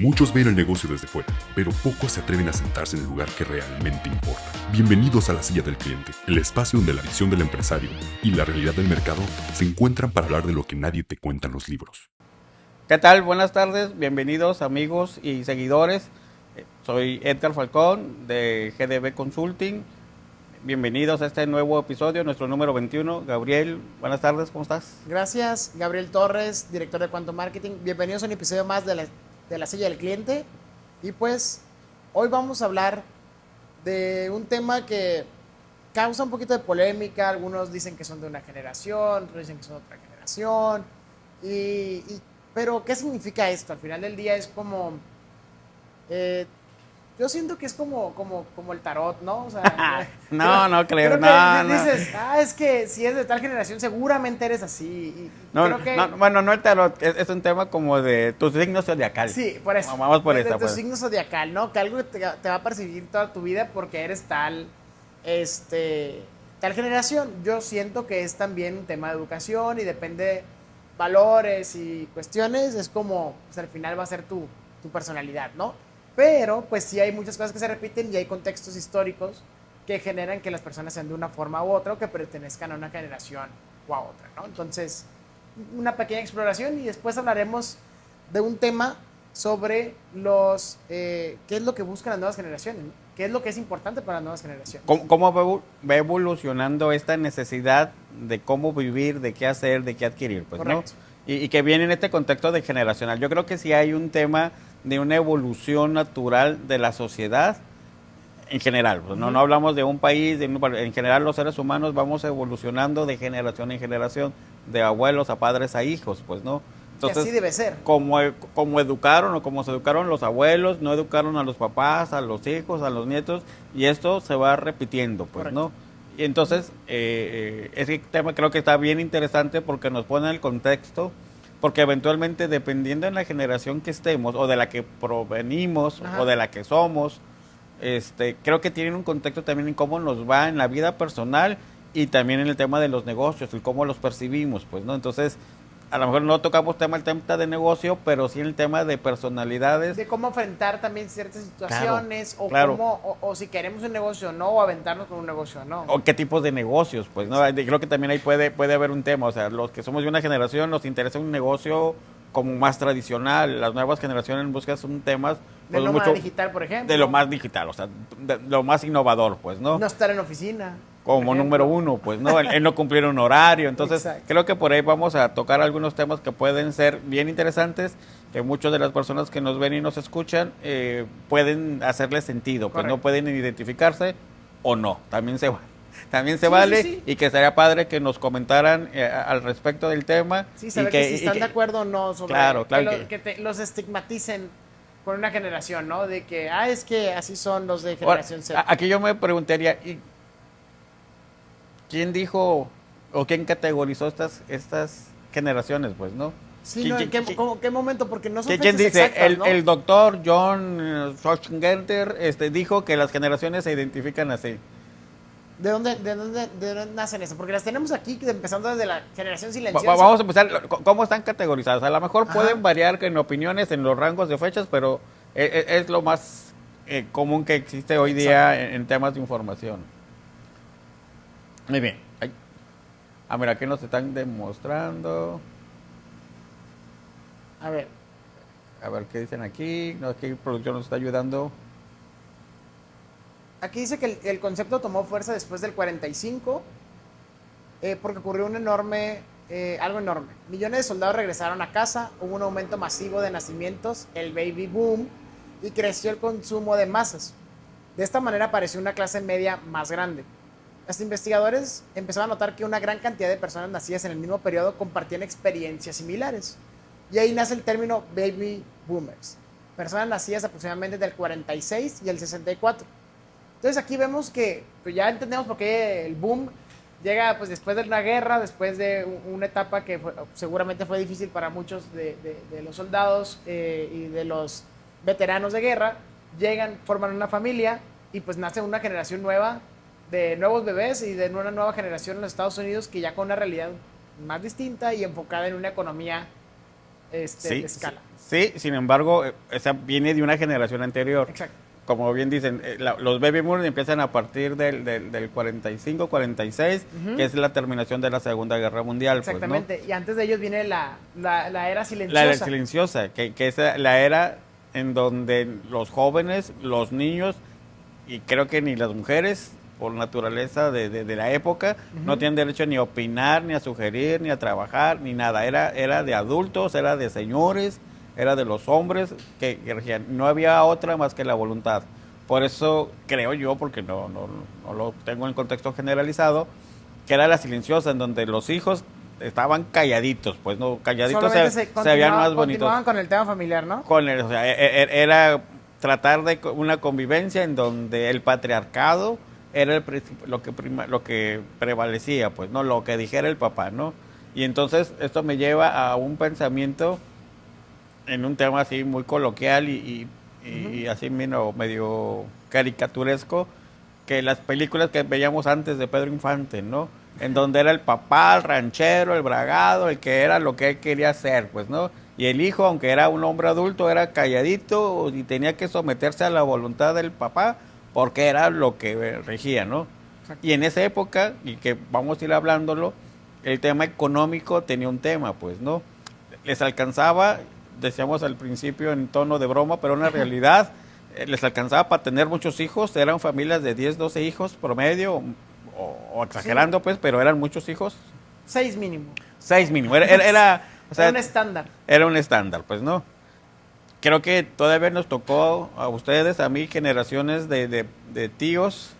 Muchos ven el negocio desde fuera, pero pocos se atreven a sentarse en el lugar que realmente importa. Bienvenidos a La Silla del Cliente, el espacio donde la visión del empresario y la realidad del mercado se encuentran para hablar de lo que nadie te cuenta en los libros. ¿Qué tal? Buenas tardes, bienvenidos amigos y seguidores. Soy Edgar Falcón de GDB Consulting. Bienvenidos a este nuevo episodio, nuestro número 21. Gabriel, buenas tardes, ¿cómo estás? Gracias, Gabriel Torres, director de Quantum Marketing. Bienvenidos a un episodio más de la Silla del Cliente. Y pues, hoy vamos a hablar de un tema que causa un poquito de polémica. Algunos dicen que son de una generación, otros dicen que son de otra generación. Pero, ¿qué significa esto? Al final del día es como... yo siento que es como el tarot, ¿no? O sea, no creo, dices, es que si es de tal generación seguramente eres así. No el tarot, es un tema como de tu signo zodiacal. Sí, por eso. Vamos por eso. Tu signo zodiacal, ¿no? Que algo te va a perseguir toda tu vida porque eres tal generación. Yo siento que es también un tema de educación y depende de valores y cuestiones. Es como, pues al final va a ser tu personalidad, ¿no? Pero, pues sí hay muchas cosas que se repiten y hay contextos históricos que generan que las personas sean de una forma u otra o que pertenezcan a una generación o a otra, ¿no? Entonces, una pequeña exploración y después hablaremos de un tema sobre qué es lo que buscan las nuevas generaciones, ¿no? ¿Qué es lo que es importante para las nuevas generaciones? ¿Cómo va evolucionando esta necesidad de cómo vivir, de qué hacer, de qué adquirir? Pues, correcto. ¿no? Y que viene en este contexto de generacional. Yo creo que sí hay un tema de una evolución natural de la sociedad en general. Pues, no hablamos de un país, en general los seres humanos vamos evolucionando de generación en generación, de abuelos a padres a hijos, pues, ¿no? Entonces, y así debe ser. Como educaron o como se educaron los abuelos, no educaron a los papás, a los hijos, a los nietos, y esto se va repitiendo, pues, correcto, ¿no? Y entonces, ese tema creo que está bien interesante porque nos pone en el contexto, porque eventualmente, dependiendo de la generación que estemos, o de la que provenimos, ajá, o de la que somos, creo que tienen un contexto también en cómo nos va en la vida personal y también en el tema de los negocios, el cómo los percibimos, pues, ¿no? Entonces, a lo mejor no tocamos el tema de negocio, pero sí el tema de personalidades. De cómo enfrentar también ciertas situaciones, claro. O si queremos un negocio o no, o aventarnos con un negocio o no. O qué tipos de negocios, pues, ¿no? Sí. Creo que también ahí puede haber un tema, o sea, los que somos de una generación nos interesa un negocio como más tradicional, las nuevas generaciones buscan temas... De lo más digital, por ejemplo. De lo más digital, o sea, de lo más innovador, pues, ¿no? No estar en oficina. Como número uno, pues, ¿no? El no cumplir un horario. Entonces, exacto, creo que por ahí vamos a tocar algunos temas que pueden ser bien interesantes, que muchas de las personas que nos ven y nos escuchan pueden hacerle sentido, pues, correcto, no pueden identificarse o no, también se vale, sí. Y que sería padre que nos comentaran al respecto del tema. Sí, saber que si están de acuerdo o no sobre claro, que los estigmaticen con una generación, ¿no? De que, es que así son los de generación Z. Aquí yo me preguntaría, ¿quién dijo o quién categorizó estas generaciones, pues, no? Sí, ¿en qué momento? Porque no son ¿quién dice? Exactas, ¿no? El doctor John Schwarzenegger dijo que las generaciones se identifican así. ¿De dónde nacen eso? Porque las tenemos aquí empezando desde la generación silenciosa. Vamos a empezar, ¿cómo están categorizadas? A lo mejor pueden variar en opiniones, en los rangos de fechas, pero es lo más común que existe hoy día en temas de información. Muy bien. Mira, aquí nos están demostrando. A ver, ¿qué dicen aquí? Aquí producción nos está ayudando. Aquí dice que el concepto tomó fuerza después del 45, porque ocurrió algo enorme. Millones de soldados regresaron a casa, hubo un aumento masivo de nacimientos, el baby boom, y creció el consumo de masas. De esta manera apareció una clase media más grande. Los investigadores empezaron a notar que una gran cantidad de personas nacidas en el mismo periodo compartían experiencias similares. Y ahí nace el término baby boomers. Personas nacidas aproximadamente del 46 y el 64. Entonces aquí vemos que pues ya entendemos por qué el boom llega pues después de una guerra, después de una etapa que seguramente fue difícil para muchos de los soldados y de los veteranos de guerra. Llegan, forman una familia y pues nace una generación nueva de nuevos bebés y de una nueva generación en los Estados Unidos que ya con una realidad más distinta y enfocada en una economía Sí, escala. sí, sin embargo, esa viene de una generación anterior. Exacto. Como bien dicen, los baby boomers empiezan a partir del 45, 46, que es la terminación de la Segunda Guerra Mundial. Exactamente. Pues, ¿no? Y antes de ellos viene la era silenciosa. La era silenciosa, que es la era en donde los jóvenes, los niños, y creo que ni las mujeres, por naturaleza de la época, no tienen derecho ni a opinar, ni a sugerir, ni a trabajar, ni nada. Era de adultos, era de señores, era de los hombres que regían. No había otra más que la voluntad. Por eso creo yo, porque no lo tengo en el contexto generalizado, que era la silenciosa, en donde los hijos estaban calladitos, pues no, calladitos se veían más bonitos. Continuaban con el tema familiar, ¿no? O sea, era tratar de una convivencia en donde el patriarcado era lo que prevalecía, pues, ¿no? Lo que dijera el papá, ¿no? Y entonces esto me lleva a un pensamiento en un tema así muy coloquial y así medio caricaturesco, que las películas que veíamos antes de Pedro Infante, ¿no? En donde era el papá, el ranchero, el bragado, el que era lo que él quería hacer, pues, ¿no? Y el hijo, aunque era un hombre adulto, era calladito y tenía que someterse a la voluntad del papá, porque era lo que regía, ¿no? Exacto. Y en esa época, y que vamos a ir hablándolo, el tema económico tenía un tema, pues, ¿no? Les alcanzaba, decíamos al principio en tono de broma, pero en la realidad les alcanzaba para tener muchos hijos, eran familias de 10, 12 hijos promedio, o exagerando, sí, pues, pero eran muchos hijos. 6 mínimo. 6 mínimo, era o sea, era un estándar. Era un estándar, pues, ¿no? Creo que todavía nos tocó a ustedes, a mí, generaciones de tíos,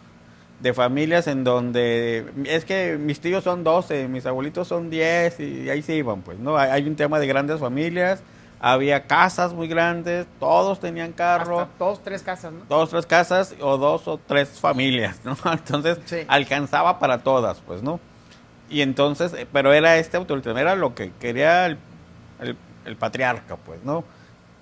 de familias en donde, es que mis tíos son 12, mis abuelitos son 10 y ahí se iban, pues, ¿no? Hay un tema de grandes familias, había casas muy grandes, todos tenían carro. Hasta 2, 3 casas, ¿no? 2, 3 casas o 2 o 3 familias, ¿no? Entonces, sí, alcanzaba para todas, pues, ¿no? Y entonces, pero era autoritarismo, era lo que quería el patriarca, pues, ¿no?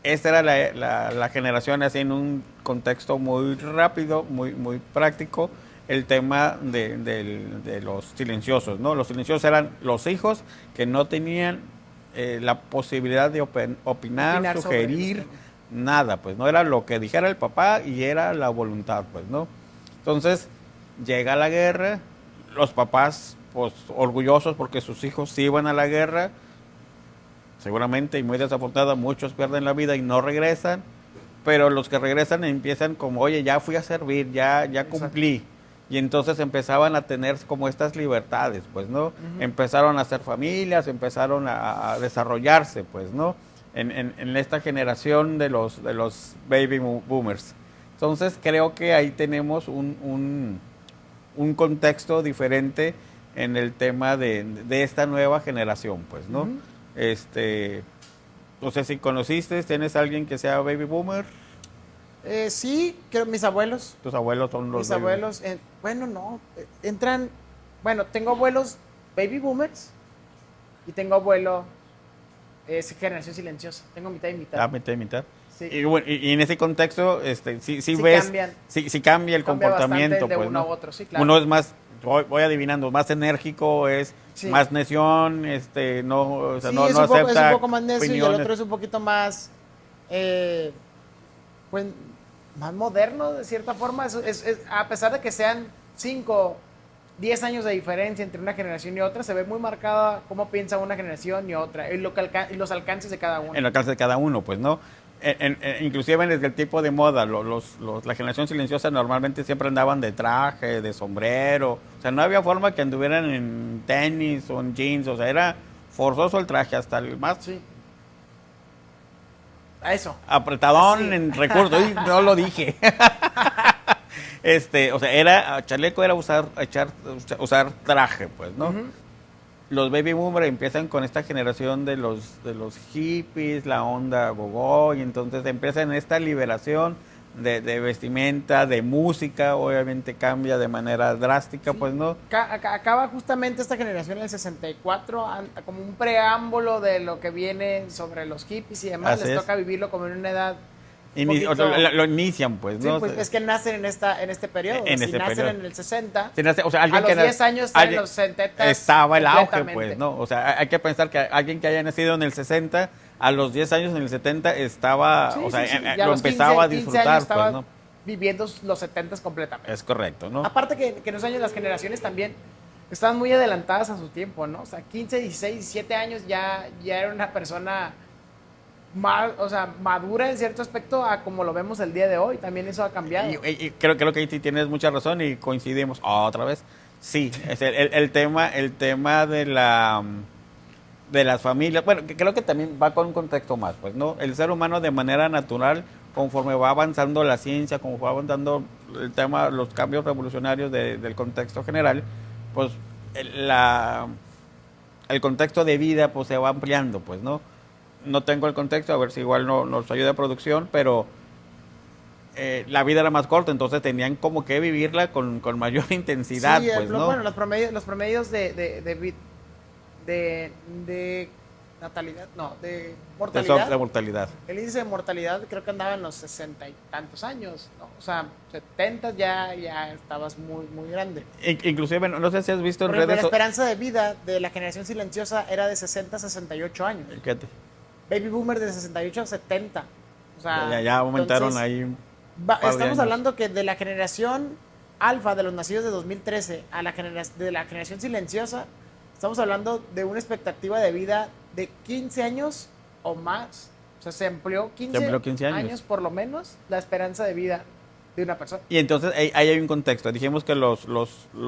Esta era la generación, así en un contexto muy rápido, muy práctico, el tema de los silenciosos, ¿no? Los silenciosos eran los hijos que no tenían la posibilidad de opinar, sugerir, nada, pues, ¿no? Era lo que dijera el papá y era la voluntad, pues, ¿no? Entonces, llega la guerra, los papás, pues, orgullosos porque sus hijos sí iban a la guerra, seguramente, y muy desafortunada, muchos pierden la vida y no regresan, pero los que regresan empiezan como, oye, ya fui a servir, ya cumplí. Exacto. Y entonces empezaban a tener como estas libertades, pues, ¿no? Empezaron a hacer familias, empezaron a desarrollarse, pues, ¿no? En esta generación de los baby boomers. Entonces creo que ahí tenemos un contexto diferente en el tema de esta nueva generación, pues, ¿no? No sé si conociste, ¿tienes alguien que sea baby boomer? Sí, creo mis abuelos. ¿Tus abuelos son los mis abuelos? Bueno, no, entran, bueno, tengo abuelos baby boomers y tengo abuelo generación silenciosa. Tengo mitad y mitad. Ah, mitad y mitad. Sí. Y en ese contexto, sí ves, cambian. Sí cambia el comportamiento, de pues, uno ¿no? a otro, sí, claro. Uno es más, voy adivinando, más enérgico, es más neción, no, o sea, sí, no es acepta un poco más necio opiniones. Y el otro es un poquito más, pues, más moderno, de cierta forma. A pesar de que sean 5, 10 años de diferencia entre una generación y otra, se ve muy marcada cómo piensa una generación y otra, y los alcances de cada uno. En los alcances de cada uno, pues, ¿no? Inclusive desde el tipo de moda, la generación silenciosa normalmente siempre andaban de traje, de sombrero, o sea, no había forma que anduvieran en tenis o en jeans, o sea, era forzoso el traje, hasta el más... Sí. A eso. Apretadón sí. En recursos, no lo dije. O sea, chaleco era usar traje, pues, ¿no? Los baby boomers empiezan con esta generación de los hippies, la onda gogo, y entonces empiezan esta liberación de vestimenta, de música, obviamente cambia de manera drástica, pues, ¿no? Acaba justamente esta generación en el 64, como un preámbulo de lo que viene sobre los hippies y demás. Les toca vivirlo como en una edad... Lo inician, pues, ¿no? Sí, pues es que nacen en este periodo. Si nacen en el 60, o sea, alguien a los 10 años están en los 70. Estaba el auge, pues, ¿no? O sea, hay que pensar que alguien que haya nacido en el 60 a los 10 años en el 70 estaba, Sí, o sea, sí, sí. Ya a lo los empezaba 15 a 15 disfrutar, años estaba pues, ¿no? viviendo los 70 completamente. Es correcto, ¿no? Aparte que en los años las generaciones también estaban muy adelantadas a su tiempo, ¿no? O sea, 15, 16, 17 años ya era una persona más, o sea, madura en cierto aspecto a como lo vemos el día de hoy. También eso ha cambiado. Y creo que ahí sí tienes mucha razón y coincidimos otra vez. Sí, es el tema de las familias. Bueno, que creo que también va con un contexto más, pues, ¿no? El ser humano de manera natural, conforme va avanzando la ciencia, como va avanzando el tema, los cambios revolucionarios del contexto general, pues el contexto de vida pues se va ampliando, pues, ¿no? No tengo el contexto, a ver si igual nos ayuda a producción, pero la vida era más corta, entonces tenían como que vivirla con mayor intensidad, Sí, pues, ¿no? bueno, los promedios de natalidad, no, de mortalidad. De mortalidad. El índice de mortalidad creo que andaba en los 60 y tantos años, ¿no? O sea, 70 ya estabas muy grande. Inclusive, no sé si has visto en Por ejemplo, redes... la esperanza de vida de la generación silenciosa era de 60 a 68 años. Fíjate, Baby boomer de 68 a 70. O sea, ya aumentaron entonces, ahí un par de estamos años. hablando que de la generación alfa de los nacidos de 2013 a de la generación silenciosa, estamos hablando de una expectativa de vida de 15 años o más. O sea, se amplió 15 años por lo menos la esperanza de vida de una persona. Y entonces ahí hay un contexto. Dijimos que los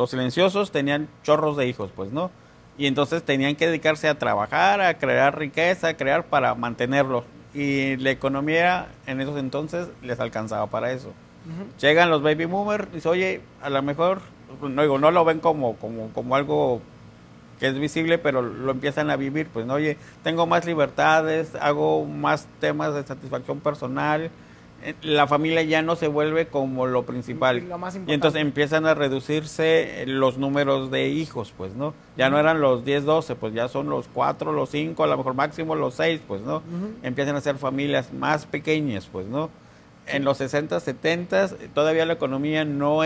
silenciosos tenían chorros de hijos, pues, ¿no? Y entonces tenían que dedicarse a trabajar, a crear riqueza, a crear para mantenerlos. Y la economía en esos entonces les alcanzaba para eso. Llegan los baby boomers y dicen, oye, a lo mejor, no lo ven como algo que es visible, pero lo empiezan a vivir, pues, ¿no? Oye, tengo más libertades, hago más temas de satisfacción personal, la familia ya no se vuelve como lo principal. Lo más importante. Y entonces empiezan a reducirse los números de hijos, pues, ¿no? Ya no eran los 10, 12, pues ya son los 4, los 5, a lo mejor máximo los 6, pues, ¿no? Empiezan a ser familias más pequeñas, pues, ¿no? En los 60, 70 todavía la economía no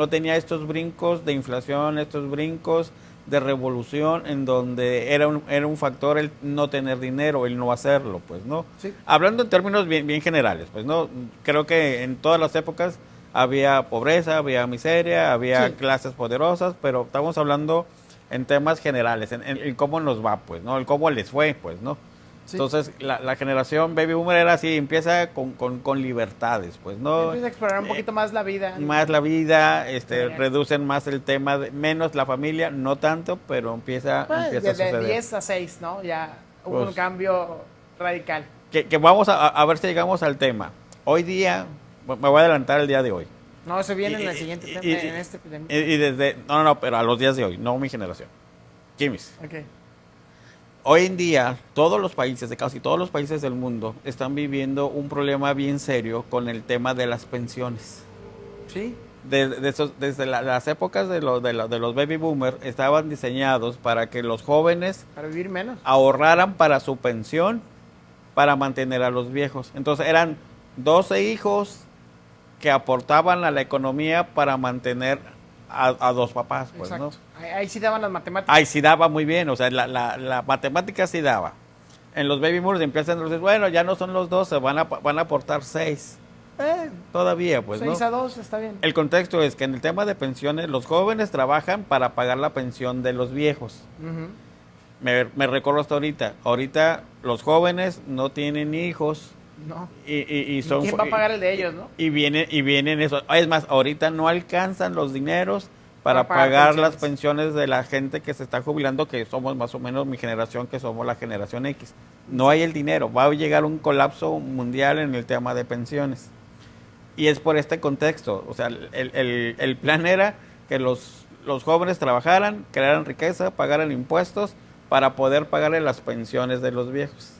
tenía estos brincos de inflación, estos brincos de revolución en donde era un factor el no tener dinero, el no hacerlo, pues, ¿no? Sí. Hablando en términos bien generales, pues, ¿no? Creo que en todas las épocas había pobreza, había miseria, había clases poderosas, pero estamos hablando en temas generales, en cómo nos va, pues, ¿no? El cómo les fue, pues, ¿no? Sí. Entonces, la generación baby boomer era así, empieza con libertades, pues, ¿no? Empieza a explorar un poquito más la vida. Más la vida, reducen más el tema, menos la familia, no tanto, pero empieza a suceder. De 10 a 6, ¿no? Ya hubo un cambio radical. Que vamos a ver si llegamos al tema. Hoy día, me voy a adelantar el día de hoy. No, eso viene en el siguiente tema, en este. Y desde, no, pero a los días de hoy, no mi generación. Kimis. Ok. Hoy en día, todos los países, de casi todos los países del mundo, están viviendo un problema bien serio con el tema de las pensiones. Sí. Desde las épocas de los baby boomers estaban diseñados para que los jóvenes para vivir menos ahorraran para su pensión para mantener a los viejos. Entonces eran 12 hijos que aportaban a la economía para mantener a dos papás, pues. Exacto. ¿No? Ahí sí daban las matemáticas. Ahí sí daba muy bien, o sea, la matemática sí daba. En los baby boomers empiezan a decir, bueno, ya no son los 12, van a aportar 6. Todavía, pues, 6 a 2, está bien. El contexto es que en el tema de pensiones, los jóvenes trabajan para pagar la pensión de los viejos. Me recuerdo hasta ahorita. Ahorita los jóvenes no tienen hijos. No. Y son, ¿quién va a pagar el de ellos, no? Y vienen eso. Es más, ahorita no alcanzan los dineros para pagar las pensiones de la gente que se está jubilando, que somos más o menos mi generación, que somos la generación X. No hay el dinero. Va a llegar un colapso mundial en el tema de pensiones. Y es por este contexto. O sea, el plan era que los jóvenes trabajaran, crearan riqueza, pagaran impuestos para poder pagarle las pensiones de los viejos.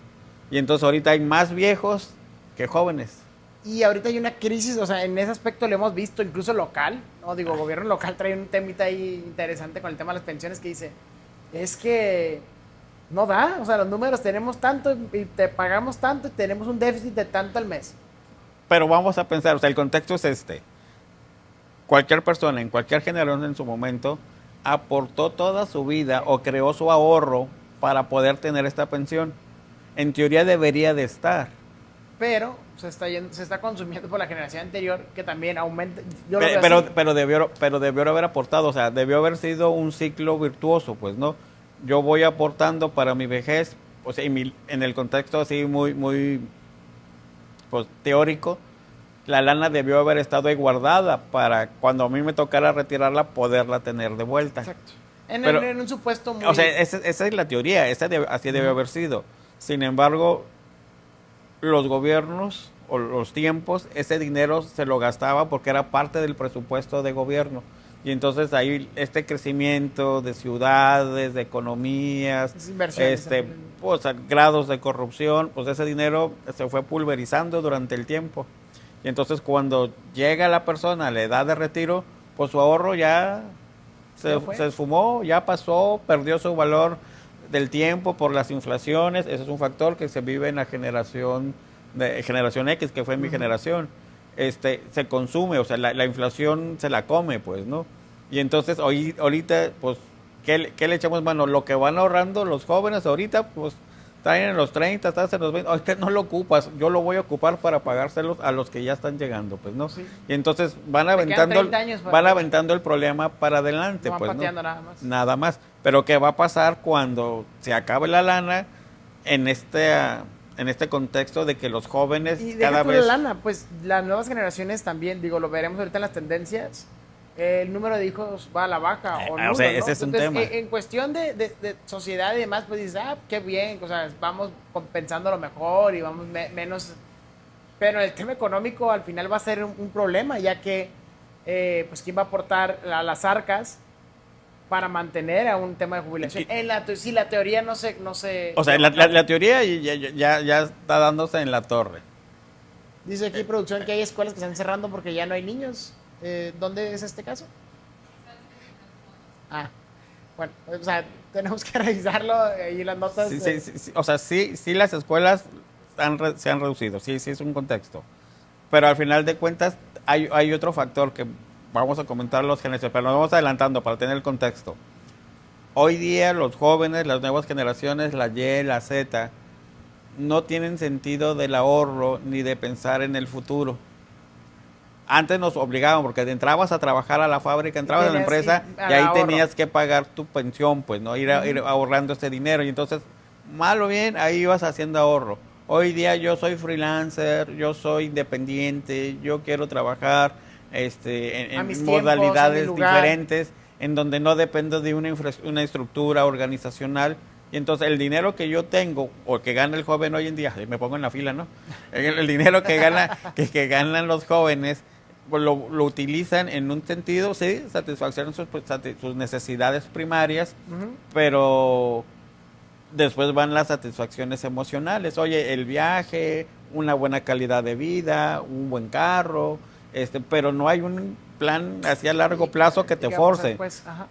Y entonces ahorita hay más viejos que jóvenes. Y ahorita hay una crisis, o sea, en ese aspecto lo hemos visto incluso local, ¿no? Digo, gobierno local trae un temita ahí interesante con el tema de las pensiones que dice, es que no da, o sea, los números tenemos tanto y te pagamos tanto y tenemos un déficit de tanto al mes. Pero vamos a pensar, o sea, el contexto es este. Cualquier persona, en cualquier generación en su momento, aportó toda su vida o creó su ahorro para poder tener esta pensión. en teoría debería de estar. Pero se está consumiendo por la generación anterior, que también aumenta. Pero debió haber aportado, o sea, debió haber sido un ciclo virtuoso, pues, ¿no? Yo voy aportando para mi vejez, o sea, en el contexto así muy pues, teórico, la lana debió haber estado ahí guardada para cuando a mí me tocara retirarla, poderla tener de vuelta. Exacto. Pero, en un supuesto muy... O sea, esa es la teoría, así debe haber sido. Sin embargo, los gobiernos o los tiempos, ese dinero se lo gastaba porque era parte del presupuesto de gobierno. Y entonces ahí este crecimiento de ciudades, de economías, pues, grados de corrupción, pues ese dinero se fue pulverizando durante el tiempo. Y entonces cuando llega la persona a la edad de retiro, pues su ahorro ya se esfumó, ya pasó, perdió su valor del tiempo por las inflaciones. Ese es un factor que se vive en la generación X, que fue mi generación. Se consume, o sea, la inflación se la come, pues, ¿no? Y entonces ahorita, pues, ¿qué le echamos mano? Lo que van ahorrando los jóvenes ahorita, pues, traen en los 30, estás en los 20, ahorita no lo ocupas, yo lo voy a ocupar para pagárselos a los que ya están llegando, pues, ¿no? Sí. Y entonces van aventando el problema para adelante, no, pues, ¿no? Nada más. Pero ¿qué va a pasar cuando se acabe la lana en este contexto de que los jóvenes y cada vez... la lana, pues las nuevas generaciones también, digo, lo veremos ahorita en las tendencias, el número de hijos va a la baja o no, o sea, ¿no? ese es un tema. En cuestión de sociedad y demás, pues dices, qué bien, o sea, vamos compensando lo mejor y vamos menos, pero el tema económico al final va a ser un problema, ya que, pues, ¿quién va a aportar a las arcas para mantener a un tema de jubilación? Si la teoría no se o sea, la teoría ya está dándose en la torre. Dice aquí producción que hay escuelas que se están cerrando porque ya no hay niños. ¿Dónde es este caso? Bueno, o sea, tenemos que revisarlo y las notas. Sí. O sea, sí las escuelas se han reducido, sí es un contexto. Pero al final de cuentas hay otro factor que vamos a comentar los generaciones, pero nos vamos adelantando para tener el contexto. Hoy día los jóvenes, las nuevas generaciones, la Y, la Z, no tienen sentido del ahorro ni de pensar en el futuro. Antes nos obligaban, porque entrabas a trabajar a la fábrica, entrabas a la empresa y ahí tenías que pagar tu pensión, pues, ¿no? Ir ahorrando ese dinero. Y entonces, mal o bien, ahí ibas haciendo ahorro. Hoy día yo soy freelancer, yo soy independiente, yo quiero trabajar en modalidades diferentes, en donde no dependo de una estructura organizacional. Y entonces el dinero que yo tengo, o que gana el joven hoy en día, me pongo en la fila, ¿no? El dinero que ganan los jóvenes, pues lo utilizan en un sentido, sí, satisfacción sus necesidades primarias, pero después van las satisfacciones emocionales. Oye, el viaje, una buena calidad de vida, un buen carro, pero no hay un plan hacia largo plazo que te force.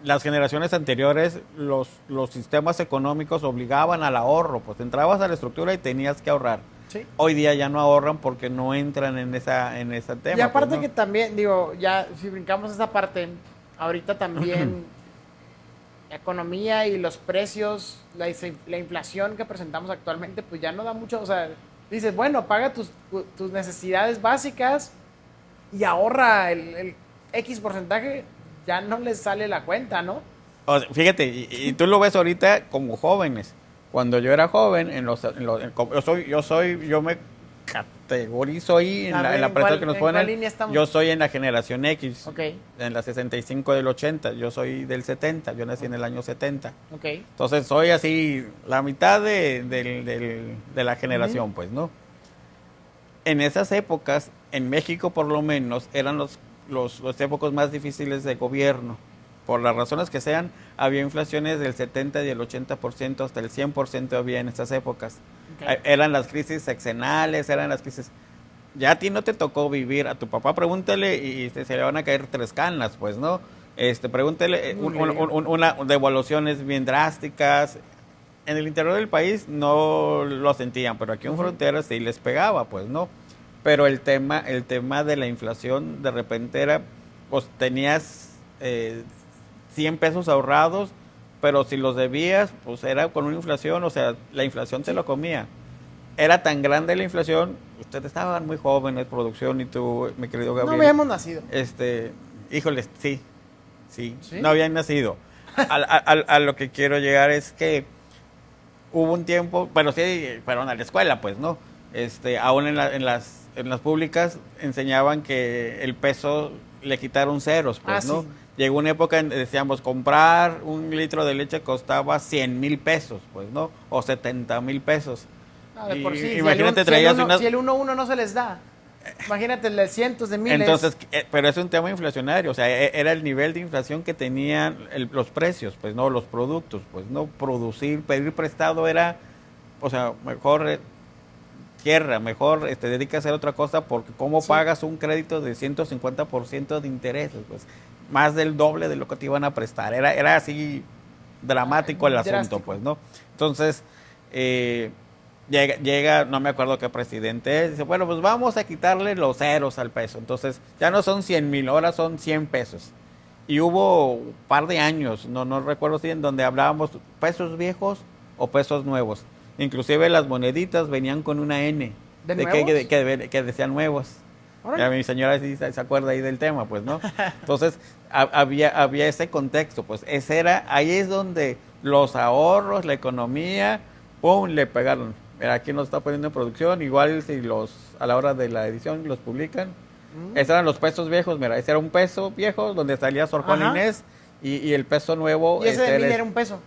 Las generaciones anteriores, los sistemas económicos obligaban al ahorro, pues entrabas a la estructura y tenías que ahorrar. Sí. Hoy día ya no ahorran porque no entran en ese tema. Y aparte, pues, ¿no? Que también, digo, ya si brincamos esa parte, ahorita también la economía y los precios, la inflación que presentamos actualmente, pues ya no da mucho, o sea, dices, bueno, paga tus necesidades básicas y ahorra el X porcentaje, ya no les sale la cuenta, ¿no? O sea, fíjate, y tú lo ves ahorita como jóvenes. Cuando yo era joven, yo me categorizo ahí en la pregunta que nos ponen. Yo soy en la generación X, en la 65 del 80, yo soy del 70, yo nací en el año 70. Entonces soy así, la mitad de la generación, pues, ¿no? En esas épocas, en México por lo menos, eran los épocas más difíciles de gobierno. Por las razones que sean, había inflaciones del 70 y el 80%, hasta el 100% había en estas épocas. Eran las crisis sexenales, eran las crisis... Ya a ti no te tocó vivir, a tu papá pregúntale y se le van a caer 3 canas, pues, ¿no? Pregúntale una devaluaciones bien drásticas. En el interior del país no lo sentían, pero aquí en fronteras sí les pegaba, pues, ¿no? Pero el tema de la inflación de repente era, pues tenías 100 pesos ahorrados, pero si los debías, pues era con una inflación, o sea, la inflación te lo comía. era tan grande la inflación, ustedes estaban muy jóvenes, producción y tú, mi querido Gabriel. No habíamos nacido. Híjoles, sí, ¿Sí? no habían nacido. A lo que quiero llegar es que hubo un tiempo, bueno, sí, fueron a la escuela, pues, ¿no? Aún en las públicas enseñaban que el peso le quitaron ceros, pues, ¿no? Sí. Llegó una época en decíamos, comprar un litro de leche costaba 100,000 pesos, pues, ¿no? O 70,000 pesos. De por sí, Imagínate, traías unas... Si el 1-1 no se les da, imagínate el de cientos de miles. Entonces, pero es un tema inflacionario, o sea, era el nivel de inflación que tenían los precios, pues, no, los productos, pues, no, pedir prestado era, o sea, mejor tierra, mejor dedica a hacer otra cosa, porque cómo pagas un crédito de 150% de intereses, pues, más del doble de lo que te iban a prestar, era así dramático el asunto, pues, ¿no? Entonces, llega, no me acuerdo qué presidente es, dice, bueno, pues vamos a quitarle los ceros al peso. Entonces, ya no son 100,000, ahora son 100 pesos. Y hubo un par de años, no recuerdo si en donde hablábamos pesos viejos o pesos nuevos. Inclusive las moneditas venían con una N. ¿De nuevos? Que Que decían nuevos. Órale. Ya mi señora sí se acuerda ahí del tema, pues, ¿no? Entonces, había ese contexto, pues, ahí es donde los ahorros, la economía, ¡pum!, le pegaron. Mira, aquí nos está poniendo en producción, igual si a la hora de la edición los publican. Esos eran los pesos viejos, mira, ese era un peso viejo donde salía Sor Juana Inés y el peso nuevo. Y ese de mil era un peso.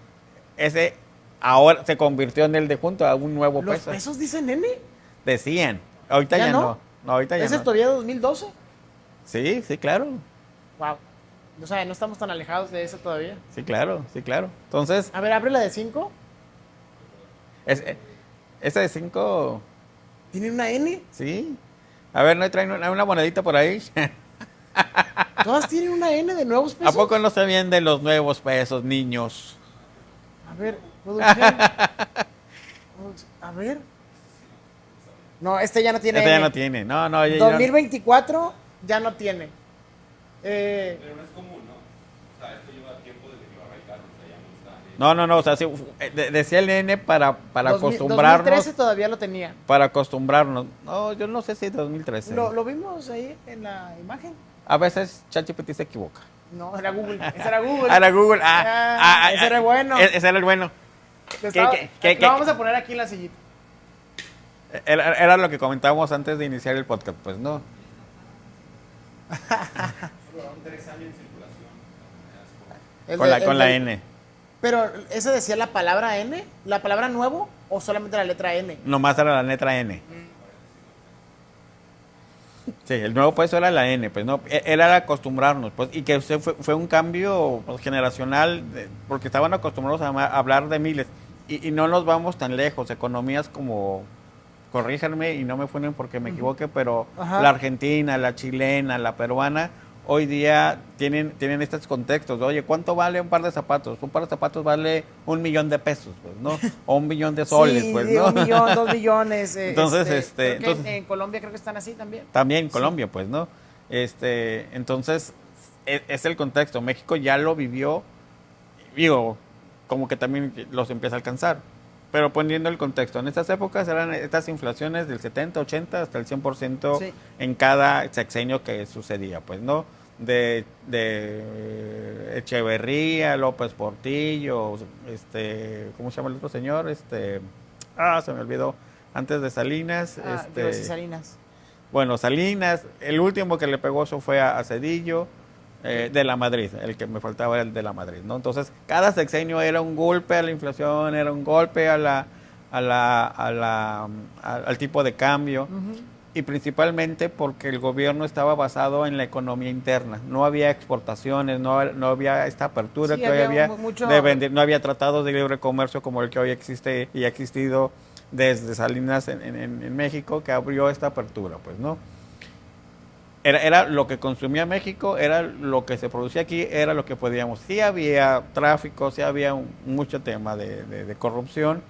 Ese ahora se convirtió en el de junto a un nuevo peso. ¿Los pesos dicen N? Decían, ahorita ya no. No, ahorita ya ¿Ese no. todavía 2012? Sí, claro. Wow. O sea, no estamos tan alejados de eso todavía. Sí, claro. Entonces, A ver, abre la de 5. ese de 5, ¿Tiene una N? sí. A ver, ¿no traen una monedita por ahí? Todas tienen una N de nuevos pesos. ¿A poco no se venden los nuevos pesos, niños? A ver, producción. A ver. No, ya no tiene Este N. ya no tiene. No, 2024 ya no tiene. Pero no es común, ¿no? O sea, esto lleva tiempo desde que lo arrancaron, o sea, ya no está. No, o sea, sí, decía el N para acostumbrarnos. 2013 todavía lo tenía. Para acostumbrarnos. No, yo no sé si 2013. Lo vimos ahí en la imagen. A veces ChatGPT se equivoca. No, era Google. Ese era Google. Era Google. Ese era bueno. Ese era el bueno. Lo vamos a poner aquí en la sillita. Era lo que comentábamos antes de iniciar el podcast, pues, ¿no? Duraron 3 años en circulación. Con la N. Pero, ¿ese decía la palabra N? ¿La palabra nuevo o solamente la letra N? Nomás era la letra N. Sí, el nuevo peso era la N, pues no, era el acostumbrarnos, pues, y que fue un cambio pues, generacional, porque estaban acostumbrados a hablar de miles, y no nos vamos tan lejos, economías como, corríjanme y no me funen porque me equivoque, pero la argentina, la chilena, la peruana, hoy día tienen estos contextos. Oye, ¿cuánto vale un par de zapatos? Un par de zapatos vale 1,000,000 de pesos, pues, ¿no? O 1,000,000 de soles, sí, pues, ¿no? 1,000,000, 2,000,000. Entonces, creo que en Colombia creo que están así también. También en Colombia, pues, ¿no? Entonces, es el contexto. México ya lo vivió, digo, como que también los empieza a alcanzar. Pero poniendo el contexto, en estas épocas eran estas inflaciones del 70, 80 hasta el 100% en cada sexenio que sucedía, pues, ¿no? De Echeverría, López Portillo, ¿cómo se llama el otro señor? Se me olvidó. Antes de Salinas. Salinas. Bueno, Salinas, el último que le pegó eso fue a Cedillo. De la Madrid, el que me faltaba era el de la Madrid, ¿no? Entonces, cada sexenio era un golpe a la inflación, era un golpe al tipo de cambio, y principalmente porque el gobierno estaba basado en la economía interna, no había exportaciones, no había esta apertura que hoy había de vender, no había tratados de libre comercio como el que hoy existe y ha existido desde Salinas en México, que abrió esta apertura, pues, ¿no? Era lo que consumía México, era lo que se producía aquí, era lo que podíamos. Sí había tráfico, sí había mucho tema de corrupción,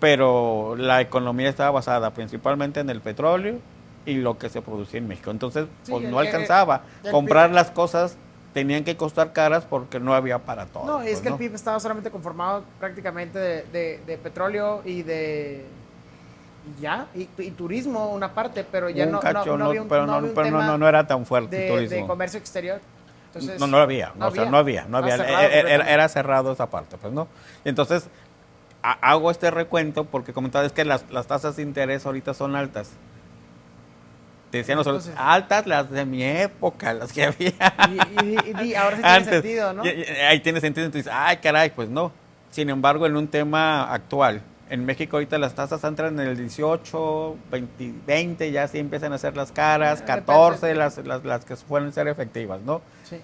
pero la economía estaba basada principalmente en el petróleo y lo que se producía en México. Entonces, pues no alcanzaba. Comprar las cosas tenían que costar caras porque no había para todo. No, y es pues, que el PIB estaba solamente conformado prácticamente de petróleo y de Ya, y turismo una parte, pero ya Un no, cacho, no había un, pero no había un pero tema no era tan fuerte el de turismo. comercio exterior. Entonces, No, no lo había, no o sea, había. no había. Estaba cerrado completamente. Era cerrado esa parte, pues, ¿no? Entonces, hago este recuento porque comentaba, es que las tasas de interés ahorita son altas. Te decían nosotros, Entonces, altas las de mi época, las que había ahora sí tiene antes. sentido, ¿no? Ahí tiene sentido, entonces, ay, caray, pues no. Sin embargo, en un tema actual, en México ahorita las tasas entran en el 18, 20, ya sí empiezan a ser las caras, Depende. 14 las que pueden ser efectivas, ¿no? Sí.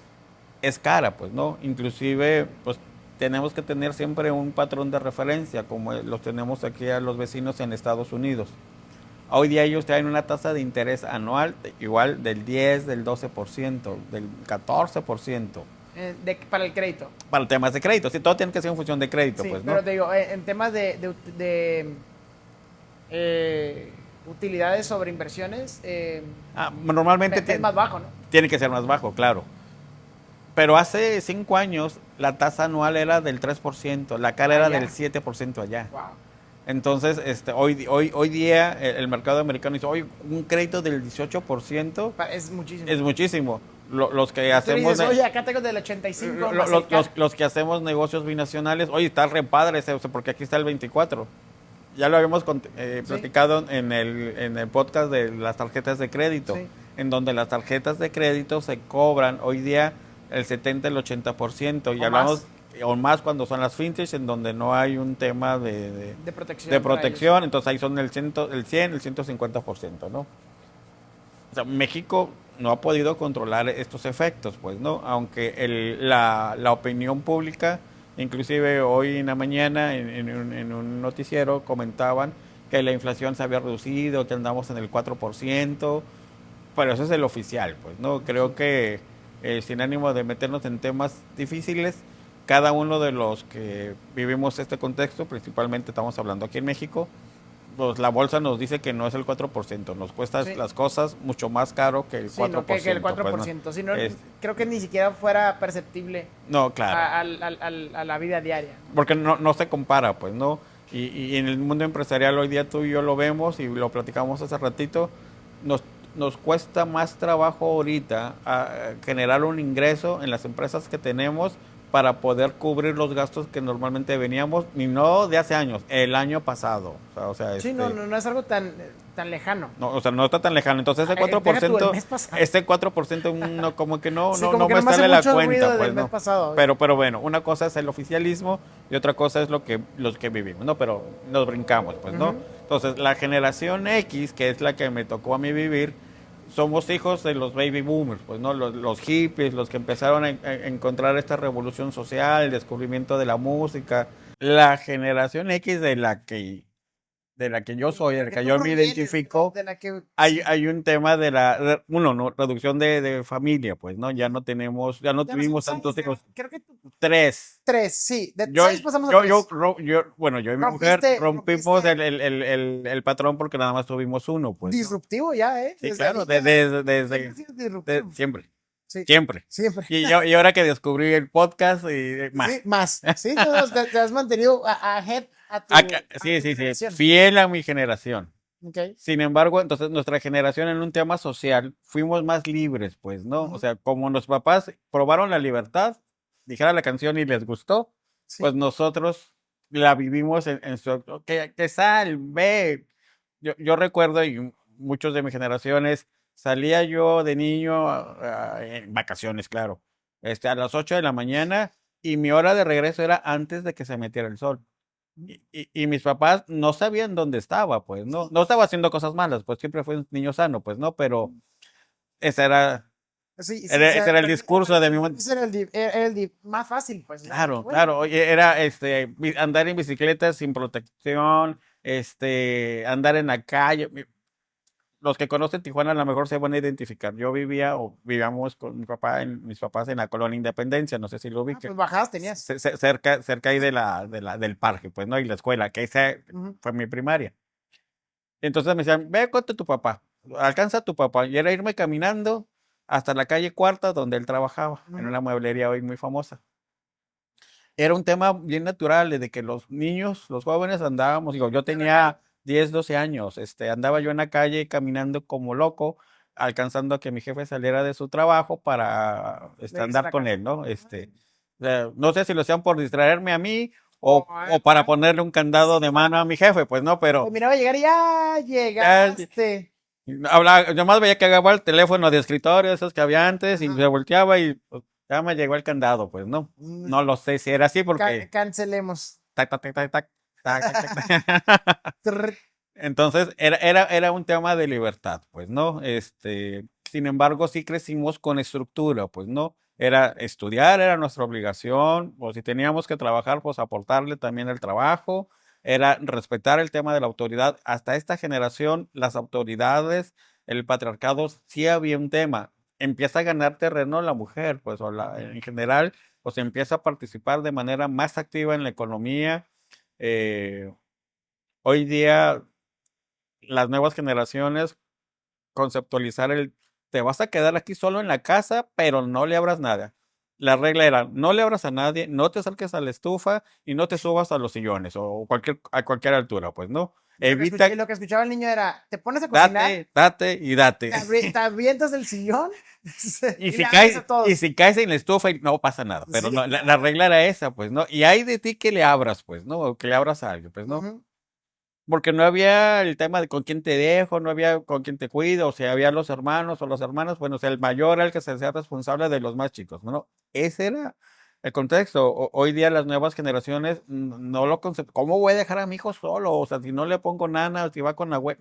Es cara, pues, ¿no? Inclusive, pues, tenemos que tener siempre un patrón de referencia, como los tenemos aquí a los vecinos en Estados Unidos. Hoy día ellos tienen una tasa de interés anual igual del 10, del 12%, del 14%, Para el crédito. para temas de crédito. Sí, todo tiene que ser en función de crédito, Sí, pues, ¿no? pero te digo, en temas de utilidades sobre inversiones, Normalmente es más bajo, ¿no? tiene que ser más bajo, claro. Pero hace 5 años la tasa anual era del 3%, la cara era Allá. del 7% allá. Wow. Entonces, hoy día el mercado americano dice, oye, un crédito del 18% Es muchísimo. es muchísimo. Los que Tú hacemos dices, oye, acá tengo del 85 más el CAT. los que hacemos negocios binacionales, oye, está re padre ese, o sea, porque aquí está el 24. Ya lo habíamos platicado en el podcast de las tarjetas de crédito, Sí. en donde las tarjetas de crédito se cobran hoy día el 70, el 80%, y O hablamos o más cuando son las fintechs, en donde no hay un tema de De protección. de para protección, entonces ahí son el 100, el 150%, ¿no? O sea, México no ha podido controlar estos efectos, pues, ¿no? Aunque la opinión pública, inclusive hoy en la mañana en un noticiero comentaban que la inflación se había reducido, que andamos en el 4%, pero eso es el oficial, pues, ¿no? Creo que sin ánimo de meternos en temas difíciles, cada uno de los que vivimos este contexto, principalmente estamos hablando aquí en México, pues la bolsa nos dice que no es el 4%, nos cuesta Sí. las cosas mucho más caro que el 4%. Sí, no, que el 4%. Pues, Si no, Es- creo que ni siquiera fuera perceptible no, claro. a la vida diaria. Porque no se compara, pues, ¿no? Y en el mundo empresarial hoy día tú y yo lo vemos y lo platicamos hace ratito, nos cuesta más trabajo ahorita generar un ingreso en las empresas que tenemos para poder cubrir los gastos que normalmente veníamos, y no de hace años, el año pasado. Sí, no es algo tan lejano. No, o sea, no está tan lejano. Entonces ese Deja tú, 4%, el mes pasado. este 4% no, como que no, Sí, no, como no que me no me hace sale la mucho ruido cuenta, del pues, mes ¿no? pasado. Pero bueno, una cosa es el oficialismo y otra cosa es los que vivimos, ¿no? Pero nos brincamos, pues, ¿no? Ujú. Entonces, la generación X, que es la que me tocó a mí vivir, somos hijos de los baby boomers, pues, ¿no? Los hippies, los que empezaron a encontrar esta revolución social, el descubrimiento de la música. La generación X de la que yo soy, de la que tú yo me provienes, identifico, de la que hay un tema de no, reducción de familia, pues, ¿no? Ya no tenemos, ya no ya tuvimos somos tantos seis, hijos. creo que 3. tres, sí. De Yo, 6 pasamos a 3. bueno, yo y mi mujer rompimos Rompiste- el patrón porque nada más tuvimos uno, pues, ¿no? Disruptivo ya, ¿eh? Sí, Desde claro, ahí ya- desde siempre ha sido disruptivo. siempre, Sí, siempre. siempre. Y ahora que descubrí el podcast y más. Sí, más. Sí, no, te has mantenido ahead a tu, Sí, a tu sí, sí, generación. fiel a mi generación. Ok. Sin embargo, entonces nuestra generación en un tema social fuimos más libres, pues, ¿no? Ujú. O sea, como los papás probaron la libertad, dijera la canción y les gustó, Sí. pues nosotros la vivimos en su... Que sal, ve. Yo recuerdo, y muchos de mis generaciones, salía yo de niño en vacaciones, claro, a las 8 de la mañana y mi hora de regreso era antes de que se metiera el sol. Y mis papás no sabían dónde estaba, pues, no estaba haciendo cosas malas, pues siempre fue un niño sano, pues, ¿no? Pero ese era, Sí, sí, ese era el discurso de mi mamá. ese era el más fácil, pues. ¿no? Claro, Bueno, claro, oye, era andar en bicicleta sin protección, andar en la calle. Los que conocen Tijuana a lo mejor se van a identificar. Yo vivía o vivíamos con mis papás en la colonia Independencia, no sé si lo ubiquen. pues bajadas tenías. Cerca ahí del parque, pues, ¿no? Y la escuela, que esa Ujú. fue mi primaria. Entonces me decían, ve con tu papá, alcanza a tu papá. Y era irme caminando hasta la calle Cuarta, donde él trabajaba, en Ujú. una mueblería hoy muy famosa. Era un tema bien natural, de que los niños, los jóvenes andábamos, digo, yo tenía 10, 12 años. Andaba yo en la calle caminando como loco, alcanzando a que mi jefe saliera de su trabajo para Regresar andar a con casa. él, ¿no? No sé si lo hacían por distraerme a mí Oh, o para ponerle un candado de mano a mi jefe, pues no, Te pero miraba llegar y ya ya llegaste. hablaba, yo más veía que agarraba el teléfono de escritorio, esos que había antes, y Ajá. se volteaba y pues, ya me llegó el candado, pues no. Mm, No lo sé si era así porque Cancelemos. tac, tac, tac, tac, tac, tac, tac, tac. Trrr. Entonces era un tema de libertad, pues, ¿no? Sin embargo, sí crecimos con estructura, pues, ¿no? Era estudiar, era nuestra obligación, o si teníamos que trabajar, pues aportarle también el trabajo, era respetar el tema de la autoridad. Hasta esta generación, las autoridades, el patriarcado, sí había un tema. Empieza a ganar terreno la mujer, pues, en general, pues empieza a participar de manera más activa en la economía. eh, Hoy día las nuevas generaciones conceptualizar te vas a quedar aquí solo en la casa, pero no le abras nada. La regla era, no le abras a nadie, no te acerques a la estufa y no te subas a los sillones o a cualquier altura, pues no. Evita, Lo que escuchaba el niño era, te pones a cocinar, date y date. te avientas del sillón Y y si le abres a caes, todos. y si caes en la estufa y no pasa nada, pero Sí. no, la regla era esa, pues no. Y hay de ti que le abras, pues, ¿no? O que le abras a alguien, pues no. Ujú. Porque no había el tema de con quién te dejo, no había con quién te cuido, o sea, había los hermanos o los hermanos, bueno, o sea, el mayor era el que se hacía responsable de los más chicos, ¿no? Ese era el contexto. Hoy día las nuevas generaciones no lo concepto. ¿Cómo voy a dejar a mi hijo solo? O sea, si no le pongo nana, si va con la web,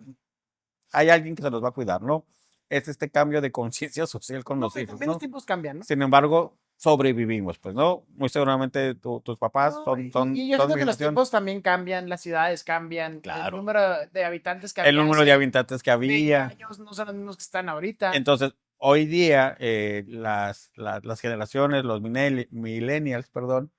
hay alguien que se los va a cuidar, ¿no? Es este cambio de conciencia social con No, los pero hijos, también los ¿no? tiempos cambian, ¿no? Sin embargo, sobrevivimos, pues, ¿no? Muy seguramente tus papás No, son, son, y yo son siento mi que los generación. tiempos también cambian, las ciudades cambian, el Claro. número de habitantes que El había número de hace habitantes que 20 había. años no son los mismos que están ahorita. Entonces, hoy día, las generaciones, los millennials, perdón,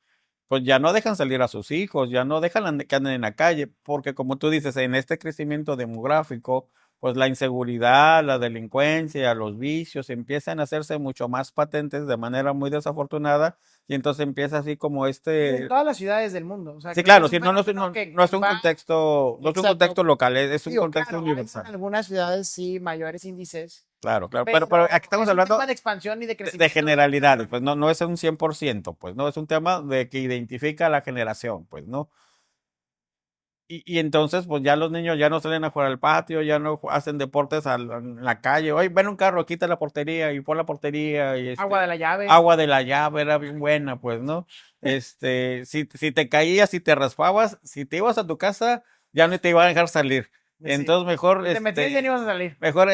pues ya no dejan salir a sus hijos, ya no dejan que anden en la calle, porque como tú dices, en este crecimiento demográfico, pues la inseguridad, la delincuencia, los vicios empiezan a hacerse mucho más patentes de manera muy desafortunada, y entonces empieza así como Y en todas las ciudades del mundo. O sea, sí, creo que claro, es un sí, no, no, fenómeno no que es un va, contexto, no es un exacto. contexto local, es un Digo, contexto claro, hay en universal. algunas ciudades sí mayores índices, Claro, claro, pero pero aquí estamos es un hablando tema de expansión y de de crecimiento. generalidades, pues no, no es un 100%, pues no, es un tema de que identifica a la generación, pues no. Y entonces, pues ya los niños ya no salen a jugar al patio, ya no hacen deportes en la calle. Oye, ven un carro, quita la portería y pon la portería y Agua de la llave. agua de la llave era bien buena, pues, ¿no? Si te caías, si te raspabas, si te ibas a tu casa, ya no te iban a dejar salir. Sí. Entonces, mejor, Te metías y ya no ibas a salir. mejor,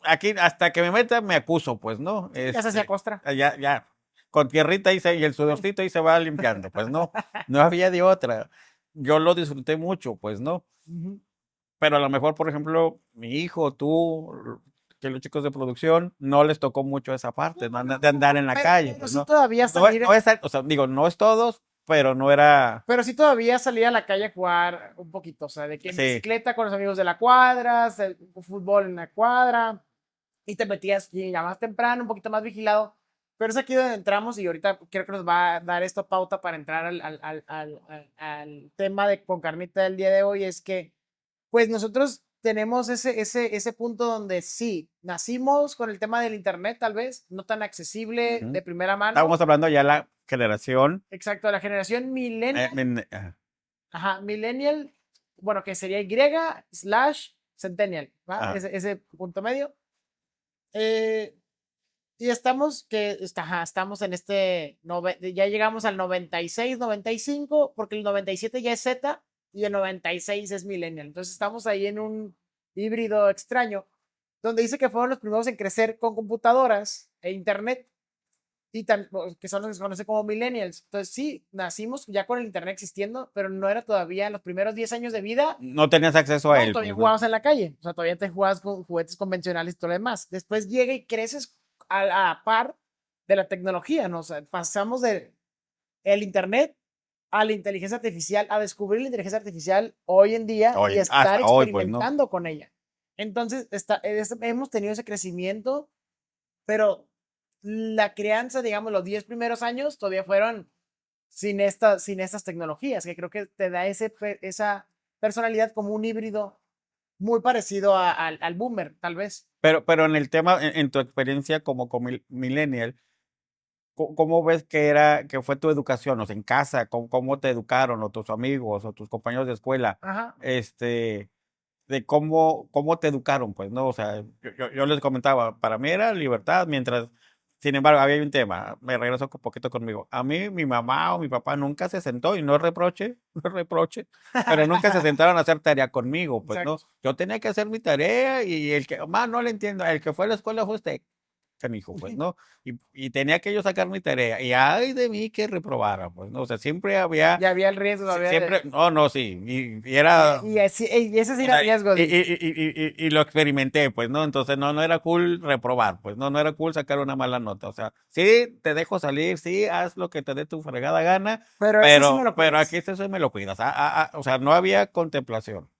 aquí hasta que me meta me acuso, pues, ¿no? Ya se hacía costra. Ya, con tierrita y el sudorcito y se va limpiando, pues, no, no había de otra. Yo lo disfruté mucho, pues, ¿no? Ujú. Pero a lo mejor, por ejemplo, mi hijo, tú, que los chicos de producción, no les tocó mucho esa parte, ¿no? De andar en la calle, Pero pues, sí ¿no? todavía No, salir, o sea, digo, no es todos, pero no era, pero sí todavía salir a la calle a jugar un poquito. O sea, de que en sí, bicicleta con los amigos de la cuadra, fútbol en la cuadra, y te metías y ya más temprano, un poquito más vigilado. Pero es aquí donde entramos y ahorita creo que nos va a dar esto pauta para entrar al tema de con carnita del día de hoy. Es que, pues nosotros tenemos ese punto donde sí, nacimos con el tema del internet, tal vez, no tan accesible ujú. de primera mano. Estábamos hablando ya de la generación, Exacto, la generación millennial, ajá, ajá, millennial, bueno, que sería Y/centennial, ¿va? ajá. Ese punto medio. Eh, y estamos en ya llegamos al 96, 95, porque el 97 ya es Z y el 96 es millennial. Entonces estamos ahí en un híbrido extraño, donde dice que fueron los primeros en crecer con computadoras e internet, que son los que se conocen como millennials. Entonces sí, nacimos ya con el internet existiendo, pero no era todavía en los primeros 10 años de vida. No tenías acceso a No, él, todavía pues, ¿no? jugabas en la calle, o sea, todavía te jugabas con juguetes convencionales y todo lo demás. Después llega y creces a la par de la tecnología, ¿no? O sea, pasamos de el internet a la inteligencia artificial, a descubrir la inteligencia artificial hoy en día y Hoy, estar hasta hoy, pues, ¿no? experimentando con ella. Entonces, hemos tenido ese crecimiento, pero la crianza, digamos, los 10 primeros años todavía fueron sin estas tecnologías, que creo que te da esa personalidad como un híbrido muy parecido al boomer, tal vez. Pero en el tema, en tu experiencia como millennial, ¿cómo ves que fue tu educación? O sea, en casa, ¿cómo te educaron? O tus amigos, o tus compañeros de escuela, Ajá. de cómo te educaron, pues, ¿no? O sea, yo les comentaba, para mí era libertad, sin embargo, había un tema, me regreso un poquito conmigo. A mí, mi mamá o mi papá nunca se sentó, y no es reproche, no es reproche, pero nunca se sentaron a hacer tarea conmigo, pues, ¿no? Exacto. Yo tenía que hacer mi tarea, y el que, más no le entiendo, el que fue a la escuela fue usted, canijo, pues, ¿no? Y tenía que yo sacar mi tarea, y ay de mí que reprobara, pues, ¿no? O sea, siempre había, Ya había el riesgo, había siempre, no, sí, y era, y ese sí o era sea, riesgo. y lo experimenté, pues, ¿no? Entonces, no era cool reprobar, pues, no era cool sacar una mala nota. O sea, sí, te dejo salir, sí, haz lo que te dé tu fregada gana, Pero ese sí me lo pero cuidas. aquí eso sí me lo cuidas. O sea, no había contemplación.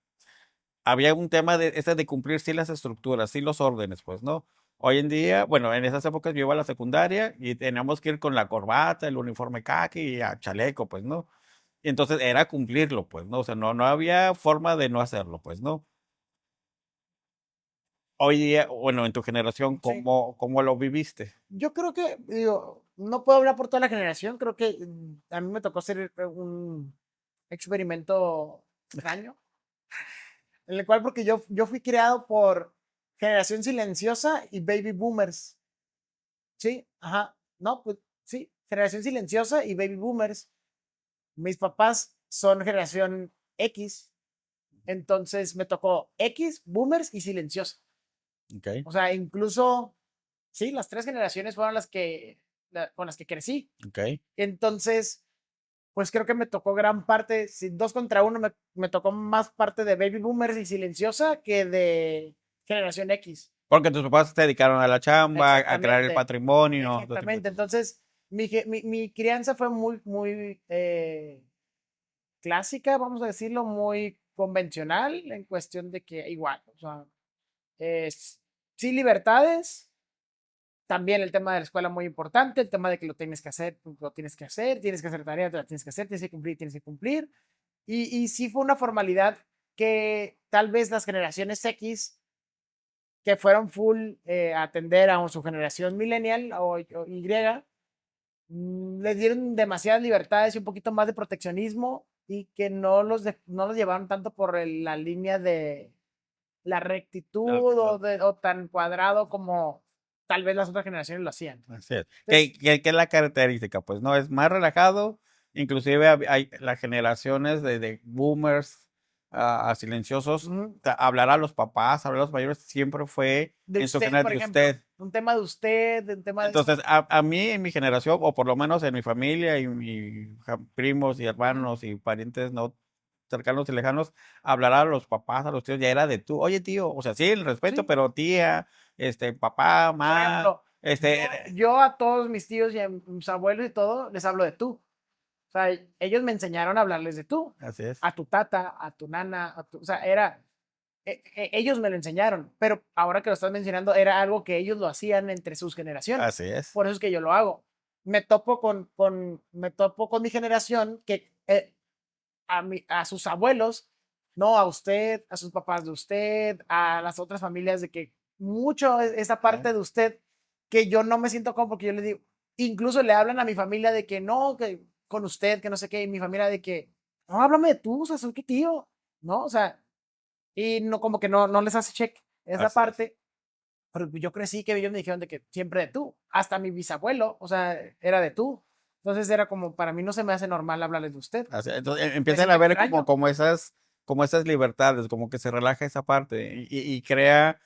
Había un tema de cumplir sí las estructuras, sí los órdenes, pues, ¿no? Hoy en día, bueno, en esas épocas yo iba a la secundaria y teníamos que ir con la corbata, el uniforme caqui y a chaleco, pues, ¿no? Y entonces era cumplirlo, pues, ¿no? O sea, no había forma de no hacerlo, pues, ¿no? Hoy día, bueno, en tu generación, Sí. ¿cómo lo viviste? Yo creo que, digo, no puedo hablar por toda la generación, creo que a mí me tocó hacer un experimento extraño, en el cual porque yo fui creado por generación silenciosa y baby boomers. Sí, ajá, no, pues sí, generación silenciosa y baby boomers. Mis papás son generación X, entonces me tocó X, boomers y silenciosa. Ok, O sea, incluso, sí, las tres generaciones fueron con las que crecí. ok. Entonces, pues creo que me tocó gran parte, si 2 contra 1, me tocó más parte de baby boomers y silenciosa que de generación X. Porque tus papás se dedicaron a la chamba, a crear el Exactamente, patrimonio, todo tipo de exactamente. cosas. Entonces, mi crianza fue muy clásica, vamos a decirlo, muy convencional en cuestión de que igual, o sea, sí libertades, también el tema de la escuela muy importante, el tema de que lo tienes que hacer, pues, lo tienes que hacer tarea, te la tienes que hacer, tienes que cumplir. Y sí fue una formalidad que tal vez las generaciones X, que fueron full a atender a su generación millennial o Y, les dieron demasiadas libertades y un poquito más de proteccionismo y que no los llevaron tanto por la línea de la rectitud o tan cuadrado como tal vez las otras generaciones lo hacían. Así es. Entonces, ¿Qué es la característica? Pues no, es más relajado. Inclusive hay las generaciones de boomers a silenciosos. ujú, Hablar a los papás, hablar a los mayores, siempre fue de en su usted, generación por de ejemplo, usted. un tema de usted, un tema de eso. Entonces, a mí, en mi generación, o por lo menos en mi familia y mis primos y Ujú, hermanos y parientes no cercanos y lejanos, hablar a los papás, a los tíos, ya era de tú. Oye, tío, o sea, sí, el respeto, sí, pero tía, papá, por mamá, ejemplo, yo a todos mis tíos y a mis abuelos y todo les hablo de tú. O sea, ellos me enseñaron a hablarles de tú, así es, a tu tata, a tu nana, o sea, ellos me lo enseñaron, pero ahora que lo estás mencionando, era algo que ellos lo hacían entre sus generaciones. así es. Por eso es que yo lo hago. Me topo con mi generación que a sus abuelos, no a usted, a sus papás de usted, a las otras familias de que mucho esa ¿Eh? parte de usted que yo no me siento cómodo porque yo le digo, incluso le hablan a mi familia de que no, que con usted, que no sé qué, y mi familia de que, no, háblame de tú, o sea, soy tu tío, ¿no? O sea, y no, como que no les hace check esa Así es. parte, pero yo crecí que ellos me dijeron de que siempre de tú, hasta mi bisabuelo, o sea, era de tú. Entonces era como, para mí no se me hace normal hablarles de usted. Entonces, Me empiezan siento a ver extraño. como esas libertades, como que se relaja esa parte y crea,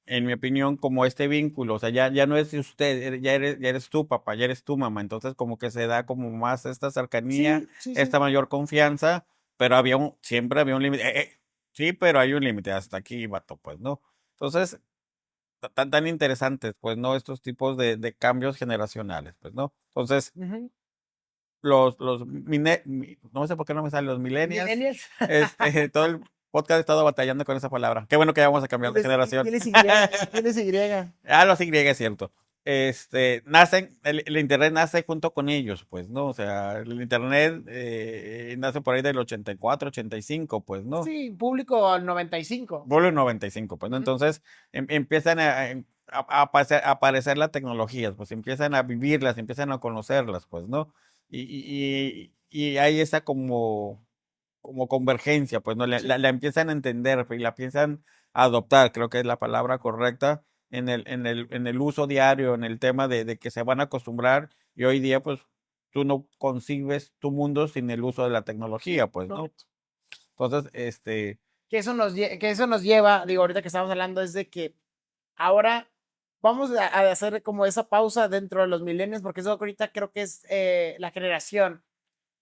en mi opinión, como este vínculo. O sea, ya no es de usted, ya eres tú, papá, ya eres tú, mamá. Entonces, como que se da como más esta cercanía, Sí, sí, sí. esta mayor confianza, pero siempre había un límite. Sí, pero hay un límite, hasta aquí, vato, pues, ¿no? Entonces, tan interesantes, pues, ¿no? Estos tipos de cambios generacionales, pues, ¿no? Entonces, Ujú. no sé por qué no me salen los millennials, Millennials. todo el podcast he estado batallando con esa palabra. Qué bueno que ya vamos a cambiar de generación. Tienes Y, tienes Y. Los Y es cierto. el internet nace junto con ellos, pues, ¿no? O sea, el internet nace por ahí del 84, 85, pues, ¿no? Sí, público al 95. Vuelve en 95, pues, ¿no? Ujú. Entonces empiezan a aparecer las tecnologías, pues empiezan a vivirlas, empiezan a conocerlas, pues, ¿no? Y hay esa como convergencia, pues, ¿no? Sí. La empiezan a entender pues, y la empiezan a adoptar, creo que es la palabra correcta, en el uso diario, en el tema de que se van a acostumbrar y hoy día, pues, tú no concibes tu mundo sin el uso de la tecnología, pues, ¿no? Correcto. Entonces, Que eso nos lleva, digo, ahorita que estamos hablando, es de que ahora vamos a hacer como esa pausa dentro de los milenios, porque eso ahorita creo que es la generación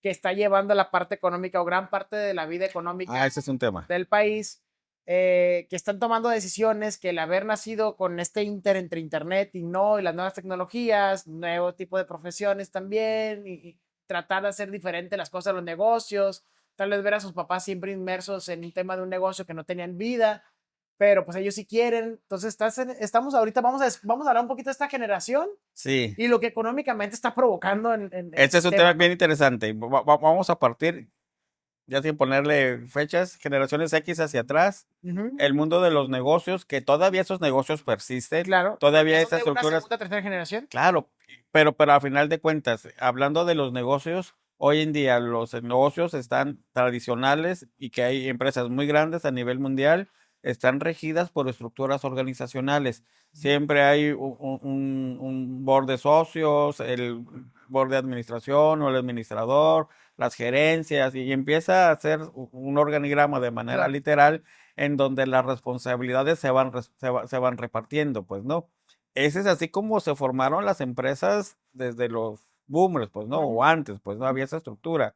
que está llevando la parte económica o gran parte de la vida económica ese es un tema. del país, que están tomando decisiones que el haber nacido con este entre internet y no, y las nuevas tecnologías, nuevo tipo de profesiones también, y tratar de hacer diferente las cosas, los negocios, tal vez ver a sus papás siempre inmersos en un tema de un negocio que no tenían vida, pero pues ellos sí quieren. Entonces estamos ahorita, vamos a hablar un poquito de esta generación Sí, y lo que económicamente está provocando en ese es el un tema tema, bien ¿no? interesante. Vamos a partir, ya sin ponerle fechas, generaciones X hacia atrás, Ujú. el mundo de los negocios, que todavía esos negocios persisten, Claro, todavía ya son esas de una estructuras, segunda, tercera generación. claro, pero a final de cuentas, hablando de los negocios, hoy en día los negocios están tradicionales y que hay empresas muy grandes a nivel mundial, están regidas por estructuras organizacionales. Siempre hay un board de socios, el board de administración o el administrador, las gerencias, y empieza a hacer un organigrama de manera Claro. literal en donde las responsabilidades se van repartiendo, pues, ¿no? Ese es así como se formaron las empresas desde los boomers, pues, ¿no? O Ujú. antes, pues, no había esa estructura.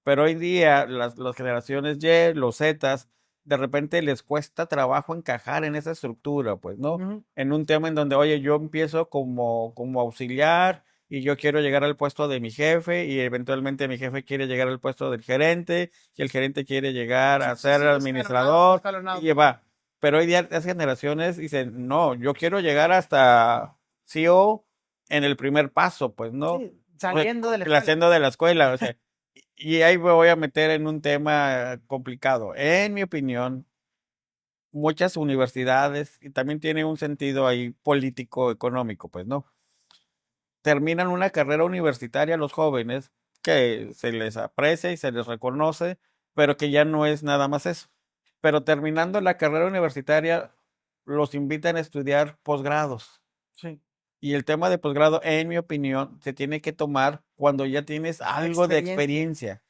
Pero hoy día las generaciones Y, los Zetas, de repente les cuesta trabajo encajar en esa estructura, pues, ¿no? Ujú. En un tema en donde, oye, yo empiezo como auxiliar y yo quiero llegar al puesto de mi jefe y eventualmente mi jefe quiere llegar al puesto del gerente y el gerente quiere llegar Sí, a sí, ser sí, escalonado, administrador escalonado. y va. Pero hoy día las generaciones dicen, no, yo quiero llegar hasta CEO en el primer paso, pues, ¿no? Sí, saliendo de la escuela. Haciendo de la escuela, o sea, y ahí me voy a meter en un tema complicado. En mi opinión, muchas universidades, y también tiene un sentido ahí político, económico, pues, ¿no? Terminan una carrera universitaria los jóvenes que se les aprecia y se les reconoce, pero que ya no es nada más eso. Pero terminando la carrera universitaria, los invitan a estudiar posgrados. Sí. Y el tema de posgrado, en mi opinión, se tiene que tomar cuando ya tienes algo de Experiencia. experiencia.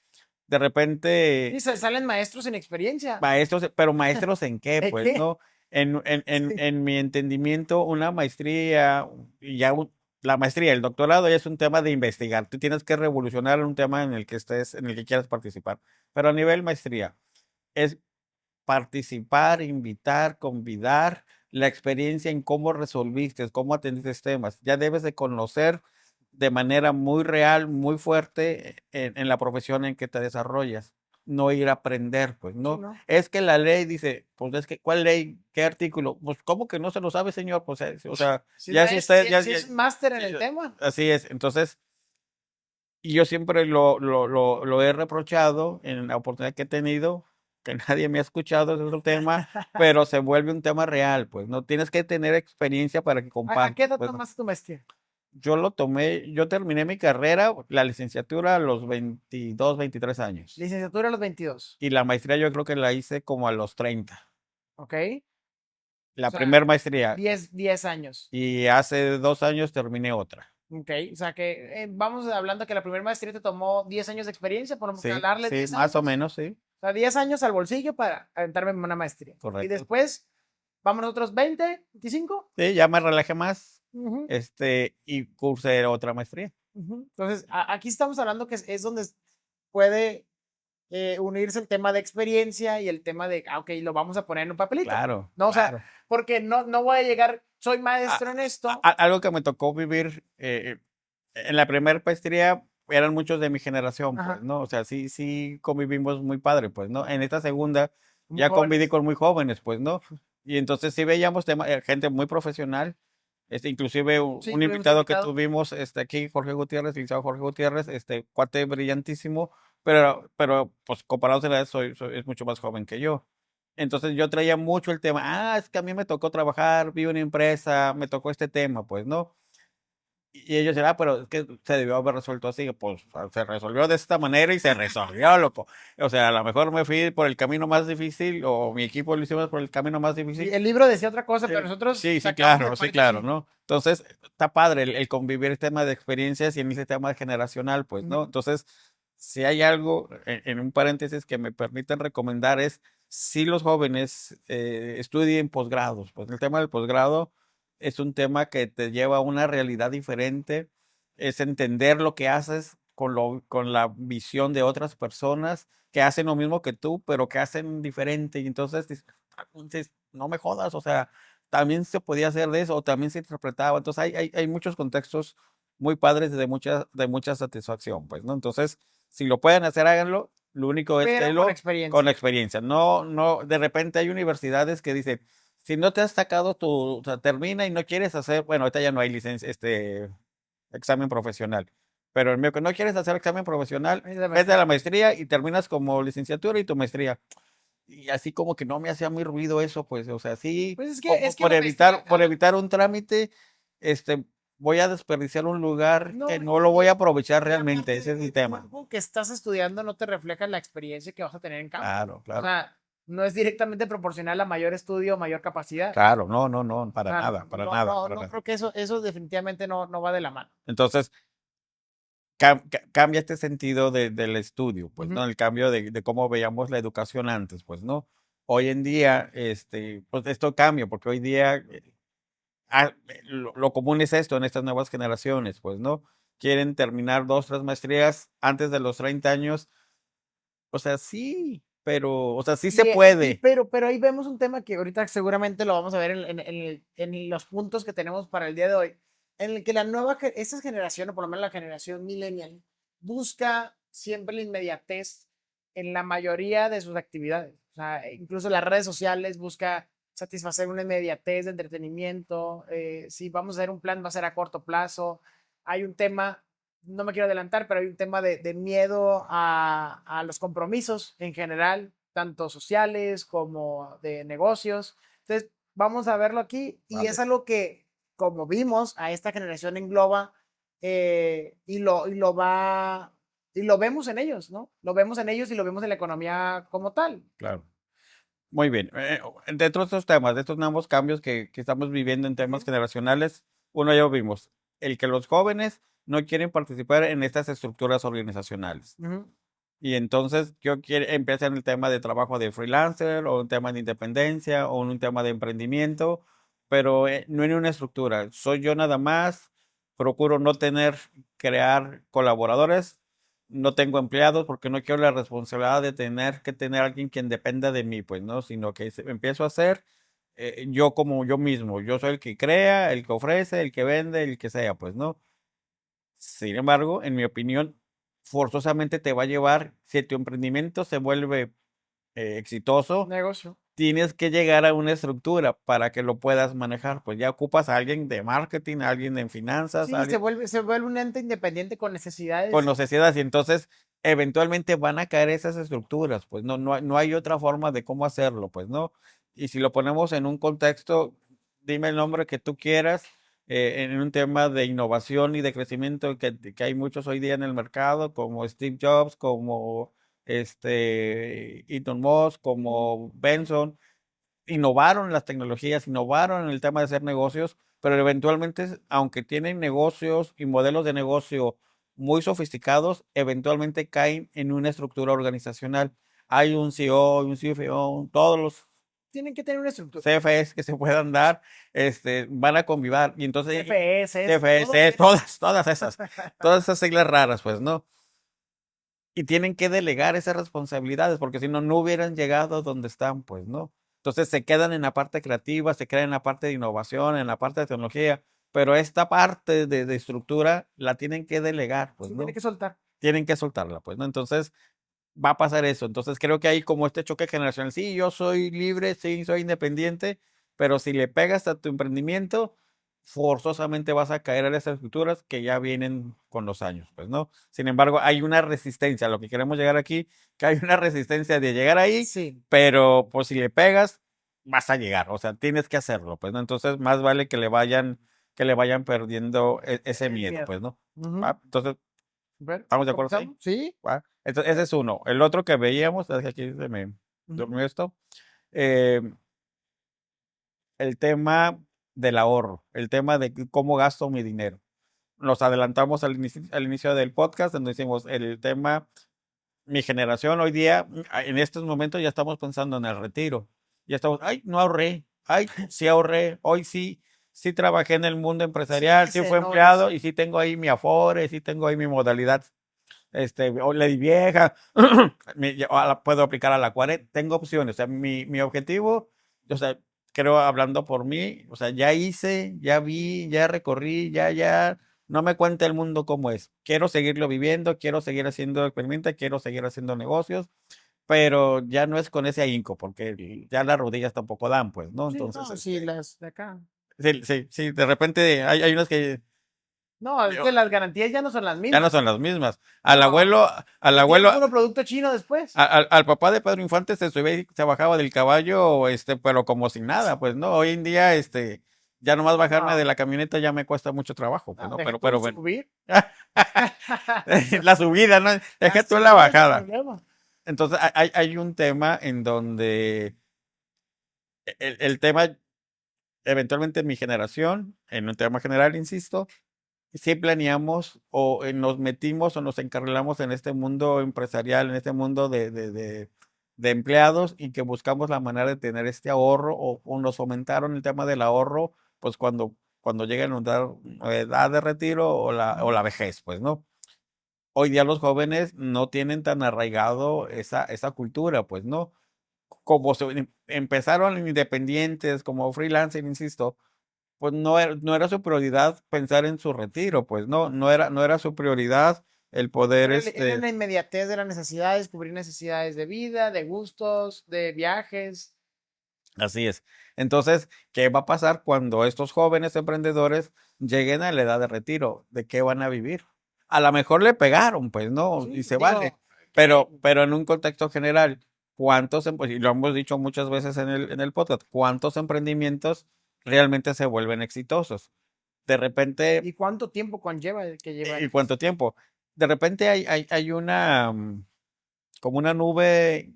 De Sí, repente, salen maestros sin experiencia. maestros, pero maestros en qué, ¿De pues, qué? ¿no? Sí. En mi entendimiento, una maestría, y ya la maestría, el doctorado ya es un tema de investigar. Tú tienes que revolucionar un tema en el que estés, en el que quieras participar. Pero a nivel maestría, es participar, invitar, convidar, la experiencia en cómo resolviste, cómo atendiste temas. Ya debes de conocer de manera muy real, muy fuerte en la profesión en que te desarrollas. No ir a aprender, pues Sí, no. ¿no? Es que la ley dice, pues es que, ¿cuál ley? ¿Qué artículo? Pues, ¿cómo que no se lo sabe, señor? Pues, o sea, Si ya no si es, usted, si es un máster en sí, el tema. así es. Entonces, y yo siempre lo he reprochado en la oportunidad que he tenido, que nadie me ha escuchado de otro tema, pero se vuelve un tema real, pues, no tienes que tener experiencia para que ¿A qué compartas, edad pues, tomaste tu maestría? yo terminé mi carrera, la licenciatura a los 22, 23 años, Licenciatura a los 22. y la maestría yo creo que la hice como a los 30, ¿Ok? O la sea, primer maestría, 10 años. y hace 2 años terminé otra. ¿Ok? O sea que vamos hablando que la primera maestría te tomó 10 años de experiencia, por Sí, darle sí, 10 más o años. menos, sí, O sea, 10 años al bolsillo para aventarme en una maestría. Y correcto. después, vamos otros 20, 25. Sí, ya me relajé más, Ujú. y cursé otra maestría. Ujú. Entonces, aquí estamos hablando que es donde puede unirse el tema de experiencia y el tema de, ok, lo vamos a poner en un papelito. Claro, No, o sea, claro. porque no voy a llegar, soy maestro en esto. Algo que me tocó vivir en la primera maestría eran muchos de mi generación, pues, Ajá, ¿no? O sea, sí convivimos muy padre, pues, ¿no? En esta segunda muy ya conviví jóvenes. con muy jóvenes, pues, ¿no? Y entonces sí veíamos gente muy profesional, Inclusive Sí, un tuvimos invitado que invitado. tuvimos aquí, Jorge Gutiérrez, licenciado Jorge Gutiérrez, cuate brillantísimo, pero pues comparado a la edad es mucho más joven que yo. Entonces yo traía mucho el tema, es que a mí me tocó trabajar, vivo en una empresa, me tocó este tema, pues, ¿no? Y ellos dirán, pero es que se debió haber resuelto así, pues se resolvió de esta manera y se resolvió, loco. O sea, a lo mejor me fui por el camino más difícil o mi equipo lo hicimos por el camino más Sí, difícil. el libro decía otra cosa, pero nosotros Sí, sacamos el sí, parche claro, así. ¿no? Entonces, está padre el convivir el tema de experiencias y en ese tema generacional, pues, ¿no? Ujú. Entonces, si hay algo, en un paréntesis, que me permiten recomendar es, si los jóvenes estudien posgrados, pues el tema del posgrado es un tema que te lleva a una realidad diferente, es entender lo que haces con la visión de otras personas que hacen lo mismo que tú, pero que hacen diferente. Y entonces, no me jodas, o sea, también se podía hacer de eso, o también se interpretaba. Entonces hay muchos contextos muy padres de mucha satisfacción, pues, ¿no? Entonces, si lo pueden hacer, háganlo. Lo único es que Pero con con experiencia. experiencia. No, no, de repente hay universidades que dicen, si no te has sacado o sea, termina y no quieres hacer, bueno, ahorita ya no hay licencia, examen profesional. Pero el mío que no quieres hacer examen profesional, Es la vete a maestría. la maestría y terminas como licenciatura y tu maestría. Y así como que no me hacía muy ruido eso, pues, o sea, sí, Pues es como que la maestría, por evitar un trámite, voy a desperdiciar un lugar no, que no lo voy a aprovechar y realmente, aparte ese es el el tema. tiempo que estás estudiando no te refleja la experiencia que vas a tener en campo. Claro, O claro, sea, no es directamente proporcional a mayor estudio o mayor capacidad. claro, no, no, no, O para sea, nada, para no, nada, no, para no nada. creo que eso definitivamente no va de la mano. Entonces, cambia este sentido del estudio, pues, Ujú. ¿no? El cambio de cómo veíamos la educación antes, pues, ¿no? Hoy en día, pues esto cambia, porque hoy día lo común es esto en estas nuevas generaciones, pues, ¿no? Quieren terminar 2, 3 maestrías antes de los 30 años. O sea, sí, pero, o sea, sí se puede. Pero ahí vemos un tema que ahorita seguramente lo vamos a ver en los puntos que tenemos para el día de hoy, en el que esa generación, o por lo menos la generación millennial, busca siempre la inmediatez en la mayoría de sus actividades. O sea, incluso las redes sociales busca satisfacer una inmediatez de entretenimiento. Si vamos a hacer un plan, va a ser a corto plazo. Hay un tema, no me quiero adelantar, pero hay un tema de miedo a los compromisos en general, tanto sociales como de negocios. Entonces, vamos a verlo aquí y es Vale. algo que, como vimos, a esta generación engloba y lo vemos en ellos, ¿no? Lo vemos en ellos y lo vemos en la economía como tal. Claro. Muy bien. Dentro de estos temas, de estos nuevos cambios que estamos viviendo en temas Ujú, generacionales, uno ya lo vimos, el que los jóvenes no quieren participar en estas estructuras organizacionales. ujú. Y entonces empieza en el tema de trabajo de freelancer o un tema de independencia o un tema de emprendimiento, pero no en una estructura. Soy yo nada más, procuro no crear colaboradores, no tengo empleados porque no quiero la responsabilidad de tener que tener alguien quien dependa de mí, pues, ¿no? Sino que empiezo a hacer yo como yo mismo. Yo soy el que crea, el que ofrece, el que vende, el que sea, pues, ¿no? Sin embargo, en mi opinión, forzosamente te va a llevar, si tu emprendimiento se vuelve exitoso, Negocio. tienes que llegar a una estructura para que lo puedas manejar. Pues ya ocupas a alguien de marketing, a alguien en finanzas, a Sí, alguien se vuelve un ente independiente con con necesidades. necesidades y entonces eventualmente van a caer esas estructuras. Pues no hay otra forma de cómo hacerlo, pues no. Y si lo ponemos en un contexto, dime el nombre que tú quieras, en un tema de innovación y de crecimiento que hay muchos hoy día en el mercado, como Steve Jobs, como Elon Musk, como Benson, innovaron las tecnologías, innovaron en el tema de hacer negocios, pero eventualmente, aunque tienen negocios y modelos de negocio muy sofisticados, eventualmente caen en una estructura organizacional. Hay un CEO, un CFO, todos los Tienen que tener una estructura. CFEs que se puedan dar, van a convivir. Y entonces, CFS, todo CFS, eso. todas esas siglas raras, pues, ¿no? Y tienen que delegar esas responsabilidades, porque si no, no hubieran llegado donde están, pues, ¿no? Entonces se quedan en la parte creativa, se quedan en la parte de innovación, en la parte de tecnología, pero esta parte de estructura la tienen que delegar, pues, Sí, tiene ¿no? que soltar. Tienen que soltarla, pues, ¿no? Entonces va a pasar eso. Entonces creo que hay como este choque generacional. Sí, yo soy libre, sí, soy independiente, pero si le pegas a tu emprendimiento, forzosamente vas a caer en esas estructuras que ya vienen con los años, pues, ¿no? Sin embargo, hay una resistencia, a lo que queremos llegar aquí, que hay una resistencia de llegar ahí, Sí. pero pues si le pegas, vas a llegar, o sea, tienes que hacerlo, pues, ¿no? Entonces, más vale que le vayan perdiendo ese El miedo, miedo. pues, ¿no? Ujú. ¿Va? Entonces, Ver, ¿estamos de acuerdo ahí? ¿comenzamos? Sí. ¿Va? Entonces, ese es uno. El otro que veíamos, es que aquí se me durmió Ujú. esto, eh, el tema del ahorro, el tema de cómo gasto mi dinero. Nos adelantamos al inicio del podcast, donde decimos el tema, mi generación hoy día, en estos momentos ya estamos pensando en el retiro. Ya estamos, ay, no ahorré, ay, sí ahorré, hoy sí, sí trabajé en el mundo Sí empresarial, sí hice, fui no hice. empleado y sí tengo ahí mi Afore, sí tengo ahí mi modalidad, o la di vieja, puedo aplicar a la 40, tengo opciones, o sea, mi objetivo, o sea, creo hablando por mí, o sea, ya hice, ya vi, ya recorrí, ya, no me cuenta el mundo cómo es. Quiero seguirlo viviendo, quiero seguir haciendo experimentos, quiero seguir haciendo negocios, pero ya no es con ese ahínco, porque ya las rodillas tampoco dan, pues, ¿no? Sí, Entonces, no, sí, las de acá. sí, de repente hay unos que No, es que las garantías ya no son las ya no mismas. son las mismas. No. Al Y tiene abuelo, puro producto chino después. al papá de Pedro Infante se subía y se bajaba del caballo, pero como sin nada, pues, ¿no? Hoy en día, ya nomás bajarme de No, la camioneta ya me cuesta mucho trabajo, pues, no, ¿no? deja tú Pero bueno. subir. La subida, ¿no? Deja tú Así la no es el bajada. problema. Entonces, hay un tema en donde el tema, eventualmente en mi generación, en un tema general, insisto, sí planeamos o nos metimos o nos encarrilamos en este mundo empresarial, en este mundo de empleados y que buscamos la manera de tener este ahorro o nos fomentaron el tema del ahorro, pues cuando lleguen a una edad de retiro o la vejez, pues, ¿no? Hoy día los jóvenes no tienen tan arraigado esa cultura, pues, ¿no? Como empezaron independientes, como freelancer, insisto, pues no era su prioridad pensar en su retiro, pues no era su prioridad el poder, Era la inmediatez de las necesidades, cubrir necesidades de vida, de gustos, de viajes. así es. Entonces, ¿qué va a pasar cuando estos jóvenes emprendedores lleguen a la edad de retiro? ¿De qué van a vivir? A lo mejor le pegaron, pues, ¿no? Y Sí, se vale. digo, que Pero en un contexto general, y lo hemos dicho muchas veces en el podcast, ¿cuántos emprendimientos realmente se vuelven exitosos? De repente, ¿y cuánto tiempo conlleva el que lleva ¿y el cuánto tiempo? De repente hay una, como una nube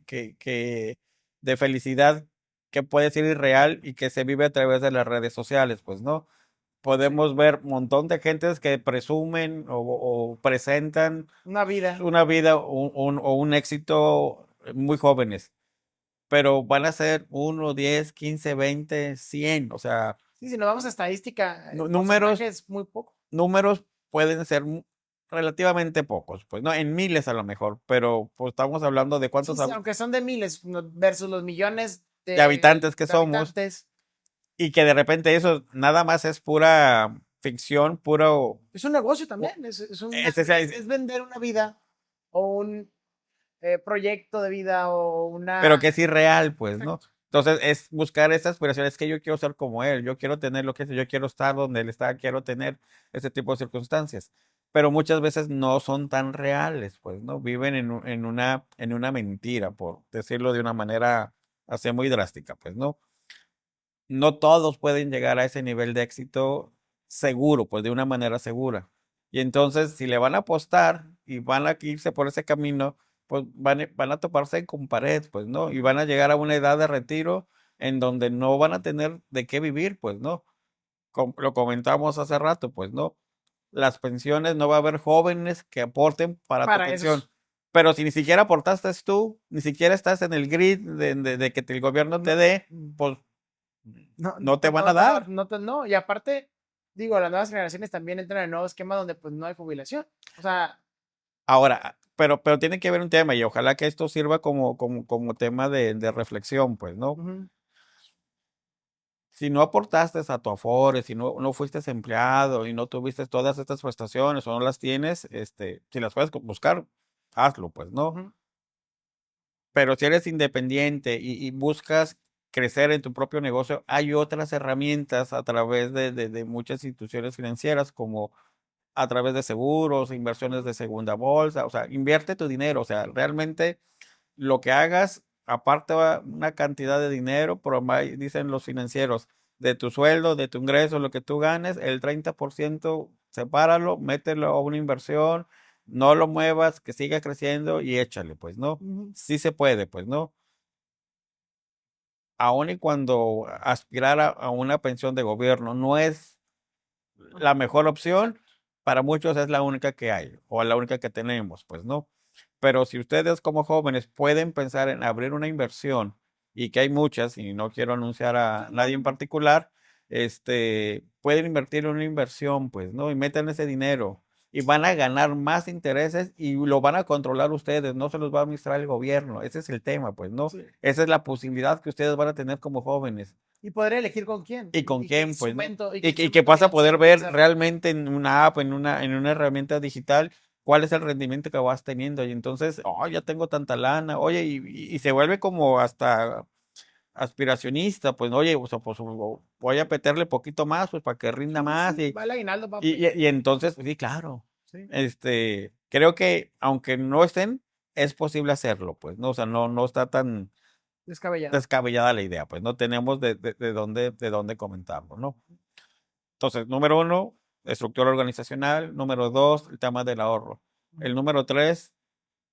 de felicidad que puede ser irreal y que se vive a través de las redes sociales, pues, ¿no? sí, Podemos ver un montón de gentes que presumen o presentan una vida? una vida o un éxito muy jóvenes, pero van a ser 1, 10, 15, 20, 100, o sea, Sí, si nos vamos a estadística, el números porcentaje es muy poco. números pueden ser relativamente pocos, pues no, en miles a lo mejor, pero pues estamos hablando de Sí, cuántos sí, aunque son de miles versus los millones de habitantes que de somos habitantes, y que de repente eso nada más es pura ficción, puro, es un negocio u- también, es- es vender una vida o un proyecto de vida o pero una... que es irreal, pues, ¿no? Exacto. Entonces es buscar esa aspiración, es que yo quiero ser como él, yo quiero tener lo que es, yo quiero estar donde él está, quiero tener ese tipo de circunstancias, pero muchas veces no son tan reales, pues, ¿no? Viven en una mentira, por decirlo de una manera así muy drástica, pues, ¿no? No todos pueden llegar a ese nivel de éxito seguro, pues de una manera segura. Y entonces, si le van a apostar y van a irse por ese camino, pues van a toparse con pared, pues, ¿no? Y van a llegar a una edad de retiro en donde no van a tener de qué vivir, pues, ¿no? Lo comentamos hace rato, pues, ¿no? Las pensiones, no va a haber jóvenes que aporten para tu Para eso. pensión. Pero si ni siquiera aportaste tú, ni siquiera estás en el grid de que el gobierno te dé, pues No, no te pues van a dar. no, y aparte, digo, las nuevas generaciones también entran en el nuevo esquema donde pues no hay jubilación. O sea, Ahora, pero tiene que haber un tema y ojalá que esto sirva como tema de reflexión, pues, ¿no? ujú, Si no aportaste a tu Afore, si no fuiste empleado y no tuviste todas estas prestaciones o no las tienes, si las puedes buscar, hazlo, pues, ¿no? ujú, Pero si eres independiente y buscas crecer en tu propio negocio, hay otras herramientas a través de muchas instituciones financieras, como a través de seguros, inversiones de segunda bolsa, o sea, invierte tu dinero, o sea, realmente lo que hagas, aparte va una cantidad de dinero, dicen los financieros, de tu sueldo, de tu ingreso, lo que tú ganes, el 30% sepáralo, mételo a una inversión, no lo muevas, que siga creciendo y échale, pues, ¿no? Ujú. Sí se puede, pues, ¿no? Aun y cuando aspirar a una pensión de gobierno no es la mejor opción, para muchos es la única que hay o la única que tenemos, pues no. Pero si ustedes como jóvenes pueden pensar en abrir una inversión, y que hay muchas, y no quiero anunciar a nadie en particular, pueden invertir en una inversión, pues, ¿no? Y metan ese dinero y van a ganar más intereses y lo van a controlar ustedes, no se los va a administrar el gobierno. Ese es el tema, pues, ¿no? Sí. Esa es la posibilidad que ustedes van a tener como jóvenes. Y poder elegir con quién. ¿Y con Y qué quién? Pues, ¿no? instrumento, y Y qué que instrumento vas a poder financiero ver utilizar. realmente en una app, en una herramienta digital, cuál es el rendimiento que vas teniendo. Y entonces, oh, ya tengo tanta lana. Oye, y se vuelve como hasta aspiracionista, pues, oye, o sea, pues voy a meterle poquito más, pues, para que rinda Sí, más. sí, va el aguinaldo, Y, papi. y entonces, sí, claro. Sí, Creo que aunque no estén, es posible hacerlo, pues, ¿no? O sea, no está tan descabellado. descabellada la idea, pues, no tenemos de dónde comentarlo, ¿no? Entonces, número uno, estructura organizacional. Número dos, el tema del ahorro. El número tres,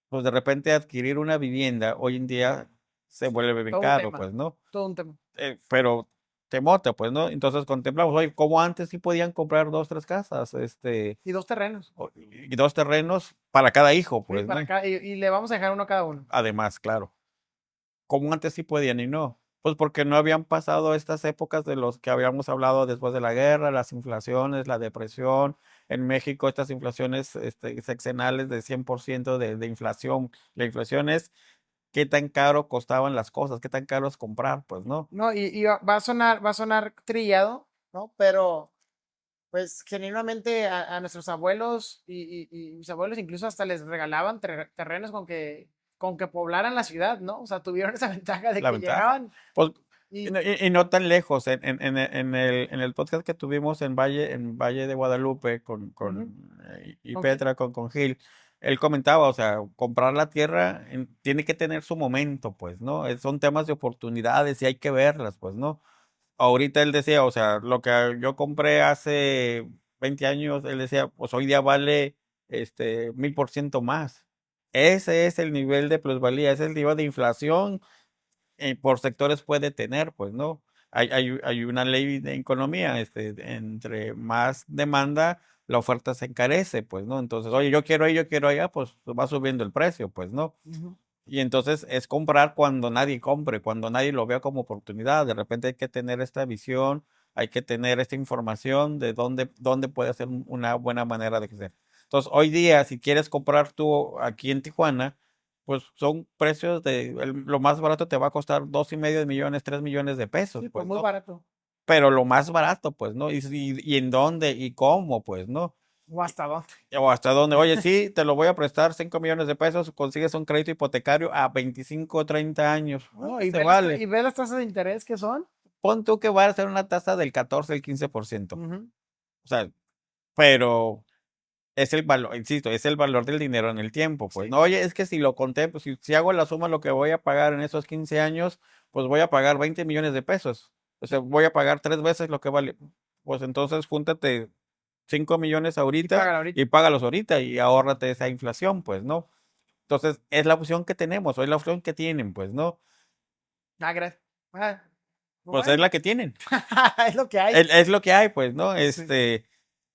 pues de repente adquirir una vivienda hoy en día se vuelve bien Todo un caro, tema, pues, ¿no? todo un tema. Pero te mota, pues, ¿no? Entonces contemplamos, oye, como antes sí podían comprar dos, tres casas, Y 2 terrenos. y dos terrenos para cada hijo, Sí, pues, para ¿no? acá, y le vamos a dejar uno a cada uno. Además, claro. Como antes sí podían y no. Pues porque no habían pasado estas épocas de los que habíamos hablado después de la guerra, las inflaciones, la depresión. En México, estas inflaciones sexenales de 100% de inflación. La inflación es qué tan caro costaban las cosas, qué tan caro es comprar, pues, ¿no? No, y va a sonar trillado, ¿no? Pero, pues, genuinamente a nuestros abuelos y mis abuelos incluso hasta les regalaban terrenos con que poblaran la ciudad, ¿no? O sea, tuvieron esa ventaja de La que ventaja. llegaban Pues, y... y no tan lejos, en el podcast que tuvimos en Valle de Guadalupe Ujú, y ok. Petra con Gil, él comentaba, o sea, comprar la tierra tiene que tener su momento, pues, ¿no? Son temas de oportunidades y hay que verlas, pues, ¿no? Ahorita él decía, o sea, lo que yo compré hace 20 años, él decía, pues hoy día vale 1000% más. Ese es el nivel de plusvalía, ese es el nivel de inflación por sectores puede tener, pues, ¿no? Hay una ley de economía, entre más demanda, la oferta se encarece, pues, ¿no? Entonces, oye, yo quiero ahí, yo quiero allá, pues va subiendo el precio, pues, ¿no? Ujú. Y entonces es comprar cuando nadie compre, cuando nadie lo vea como oportunidad. De repente hay que tener esta visión, hay que tener esta información de dónde puede ser una buena manera de crecer. Entonces, hoy día, si quieres comprar tú aquí en Tijuana, pues son precios lo más barato te va a costar 2,5 millones, 3 millones de pesos, Sí, pues pues, muy ¿no? barato. Pero lo más barato, pues, ¿no? Y en dónde y cómo, pues, ¿no? ¿O hasta dónde? O hasta dónde, oye, sí, te lo voy a prestar 5 millones de pesos, consigues un crédito hipotecario a 25 o 30 años. ¿No? Se vale. Y ve las tasas de interés que son. Pon tú que va a ser una tasa del 14, el 15%. Ujú. O sea, pero es el valor, insisto, es el valor del dinero en el tiempo. Pues Sí. no, oye, es que si lo conté, pues si hago la suma, lo que voy a pagar en esos 15 años, pues voy a pagar 20 millones de pesos. O sea, voy a pagar 3 veces lo que vale. Pues entonces júntate 5 millones Y ahorita pagan ahorita. y págalos ahorita y ahórrate esa inflación, pues, ¿no? Entonces, es la opción que tenemos, o es la opción que tienen, pues, ¿no? Ah, gracias. Ah, Pues es bueno, la que tienen. es lo que hay. Es lo que hay, pues, ¿no? Sí.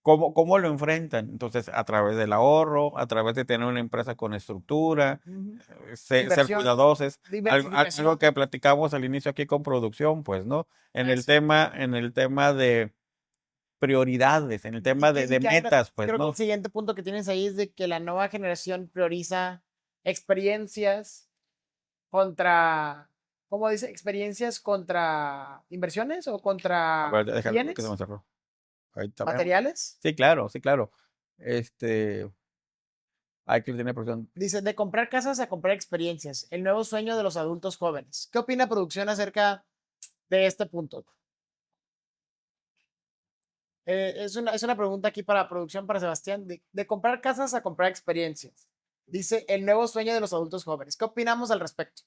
¿Cómo lo enfrentan? Entonces, a través del ahorro, a través de tener una empresa con estructura, Ujú. ser Inversión, cuidadosos. Algo diversificación. que platicamos al inicio aquí con producción, pues, ¿no? En el Eso. tema de prioridades, en el tema de, Y de que ahora metas, pues, creo que el ¿no? siguiente punto que tienes ahí es de que la nueva generación prioriza experiencias contra, ¿cómo dice? Experiencias contra inversiones o A contra ver, déjalo que se me bienes cerró. Ahí está. materiales. Sí, claro, sí, claro. Este, hay que tener producción. Dice, de comprar casas a comprar experiencias, el nuevo sueño de los adultos jóvenes. ¿Qué opina producción acerca de este punto? Es una pregunta aquí para producción, para Sebastián, de comprar casas a comprar experiencias. Dice, el nuevo sueño de los adultos jóvenes. ¿Qué opinamos al respecto?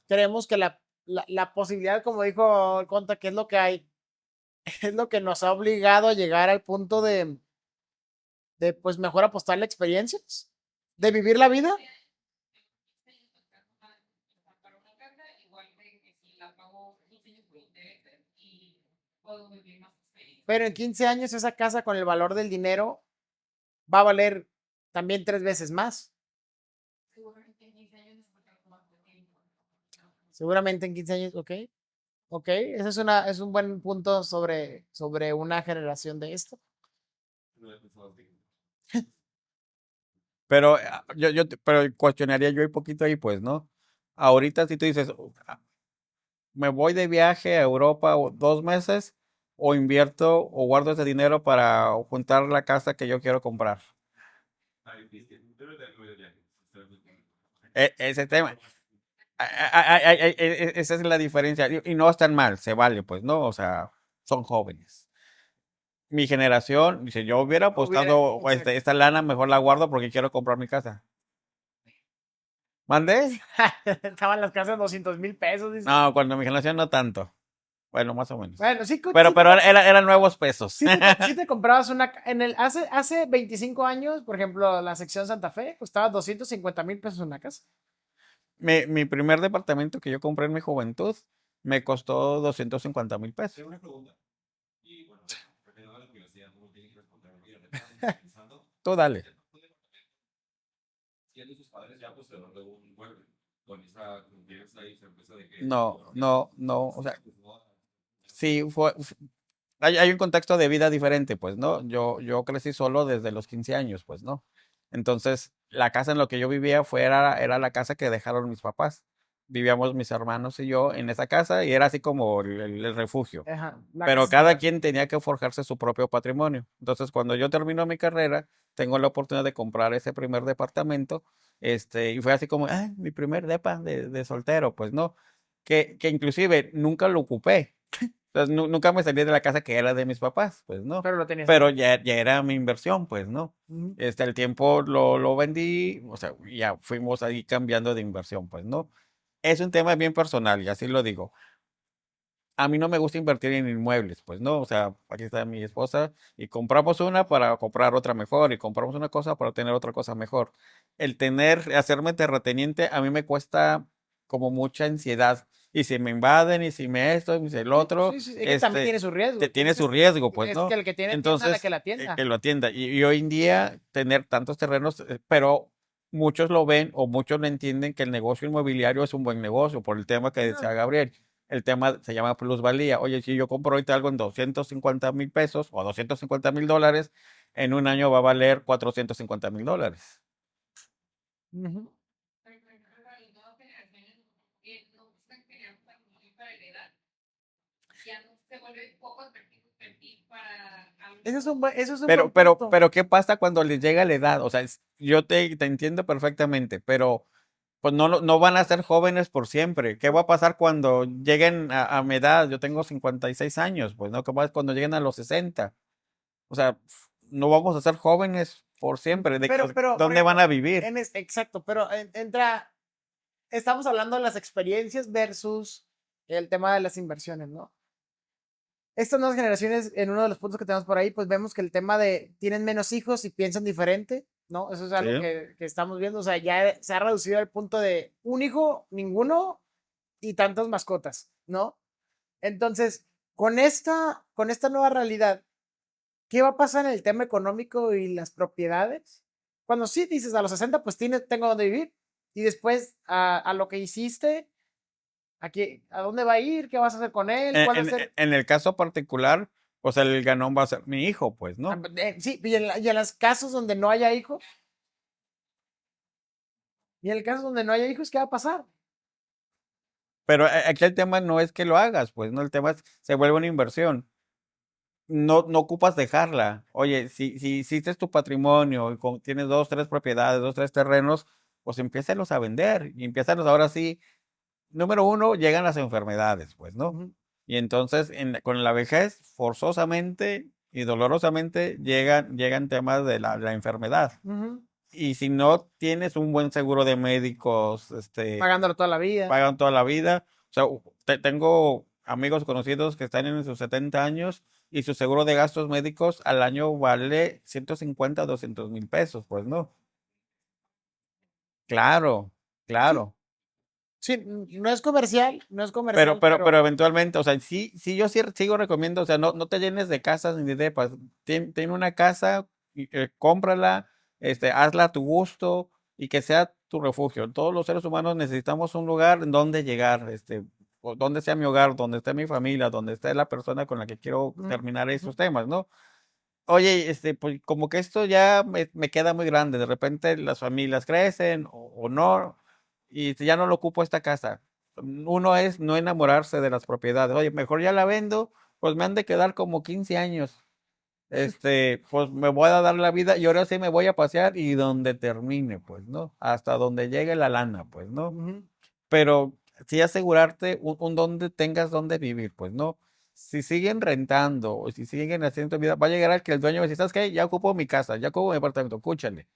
Creemos que la posibilidad, como dijo el Conta, que es lo que hay, es lo que nos ha obligado a llegar al punto de pues mejor apostarle a experiencias, de vivir la vida. Pero en 15 años esa casa con el valor del dinero va a valer también 3 veces más. Seguramente en 15 años, ok. Ok, ese es un buen punto sobre una generación de esto. Pero pero cuestionaría yo un poquito ahí, pues, ¿no? Ahorita si tú dices, me voy de viaje a Europa 2 meses, o invierto o guardo ese dinero para juntar la casa que yo quiero comprar. Ese tema. Esa es la diferencia. Y no están mal, se vale, pues, ¿no? O sea, son jóvenes. Mi generación, si yo hubiera apostado esta lana, mejor la guardo porque quiero comprar mi casa. ¿Mandé? Estaban las casas 200,000 pesos. Dice. No, cuando mi generación no tanto. Bueno, más o menos. Bueno, sí, Pero sí, eran nuevos pesos. sí te comprabas hace 25 años, por ejemplo, la sección Santa Fe costaba 250,000 pesos una casa. Mi primer departamento que yo compré en mi juventud me costó 250,000 pesos. Tengo una pregunta. Y bueno, dependiendo de la universidad, uno tiene que responder. Pensando, Tú dale. siendo sus padres ya poseedor de un mueble, con esa confianza y certeza de que No. O sea, sí, hay un contexto de vida diferente, pues, ¿no? Yo crecí solo desde los 15 años, pues, ¿no? Entonces, la casa en la que yo vivía era la casa que dejaron mis papás. Vivíamos mis hermanos y yo en esa casa y era así como el refugio. Ajá, la Pero casa cada central. quien tenía que forjarse su propio patrimonio. Entonces, cuando yo termino mi carrera, tengo la oportunidad de comprar ese primer departamento, y fue así como, mi primer depa de soltero, pues, ¿no? Que inclusive nunca lo ocupé. Entonces, nunca me salí de la casa que era de mis papás, pues, ¿no? Pero lo tenías. Pero ya era mi inversión, pues, ¿no? Ujú. El tiempo lo vendí, o sea, ya fuimos ahí cambiando de inversión, pues, ¿no? Es un tema bien personal, y así lo digo. A mí no me gusta invertir en inmuebles, pues, ¿no? O sea, aquí está mi esposa y compramos una para comprar otra mejor y compramos una cosa para tener otra cosa mejor. Hacerme terrateniente, a mí me cuesta como mucha ansiedad. Y si me invaden, y si me esto, y si el otro, Sí, sí, es que también tiene su riesgo. tiene su riesgo, pues, Es ¿no? que el que tiene tienda, Entonces, que la tienda. que lo atienda. Y hoy en día, tener tantos terrenos, pero muchos lo ven o muchos lo entienden que el negocio inmobiliario es un buen negocio por el tema que decía Gabriel. El tema se llama plusvalía. Oye, si yo compro ahorita algo en 250,000 pesos o $250,000, en un año va a valer $450,000. Ujú. Eso es un buen punto. Pero, ¿qué pasa cuando les llega la edad? O sea, yo te entiendo perfectamente, pero pues no van a ser jóvenes por siempre. ¿Qué va a pasar cuando lleguen a mi edad? Yo tengo 56 años, pues, ¿no? ¿Qué pasa cuando lleguen a los 60? O sea, no vamos a ser jóvenes por siempre. Pero, por ¿Dónde van ejemplo, a vivir? exacto, pero estamos hablando de las experiencias versus el tema de las inversiones, ¿no? Estas nuevas generaciones, en uno de los puntos que tenemos por ahí, pues vemos que el tema de tienen menos hijos y piensan diferente, ¿no? Eso es algo Sí. que estamos viendo, o sea, ya se ha reducido al punto de un hijo, ninguno y tantas mascotas, ¿no? Entonces, con esta nueva realidad, ¿qué va a pasar en el tema económico y las propiedades? Cuando sí dices a los 60, pues tengo donde vivir. Y después a lo que hiciste, ¿a dónde va a ir? ¿Qué vas a hacer con él? ¿Cuál va a ser? En el caso particular, pues el ganón va a ser mi hijo, pues, ¿no? Sí, y en los casos donde no haya hijos. Y en el caso donde no haya hijos, ¿qué va a pasar? Pero aquí el tema no es que lo hagas, pues, ¿no? El tema es, se vuelve una inversión. No ocupas dejarla. Oye, si hiciste tu patrimonio y tienes 2, 3 propiedades, 2, 3 terrenos, pues empiécenlos a vender y empiézalos ahora sí. Número uno, llegan las enfermedades, pues, ¿no? Ujú. Y entonces con la vejez, forzosamente y dolorosamente llegan temas de la enfermedad. Ujú. Y si no tienes un buen seguro de médicos, Pagándolo toda la vida. pagan toda la vida. O sea, tengo amigos conocidos que están en sus 70 años y su seguro de gastos médicos al año vale 150, 200 mil pesos, pues, ¿no? Claro, Sí, claro. sí, no es comercial, no es Pero, comercial, pero, pero pero eventualmente, o sea, sí, yo sí sigo recomiendo, o sea, no te llenes de casas ni de depas. Ten una casa, cómprala, hazla a tu gusto y que sea tu refugio. Todos los seres humanos necesitamos un lugar en donde llegar, o donde sea mi hogar, donde esté mi familia, donde esté la persona con la que quiero ujú, terminar ujú. esos temas, ¿no? Oye, pues como que esto ya me queda muy grande. De repente las familias crecen o no, y ya no lo ocupo esta casa. Uno es no enamorarse de las propiedades. Oye, mejor ya la vendo, pues me han de quedar como 15 años. Pues me voy a dar la vida y ahora sí me voy a pasear y donde termine, pues, ¿no? Hasta donde llegue la lana, pues, ¿no? Ujú. Pero sí asegurarte un donde tengas donde vivir, pues, ¿no? Si siguen rentando o si siguen haciendo vida, va a llegar al que el dueño va a decir, ¿sabes qué? Ya ocupo mi casa, ya ocupo mi apartamento, escúchale.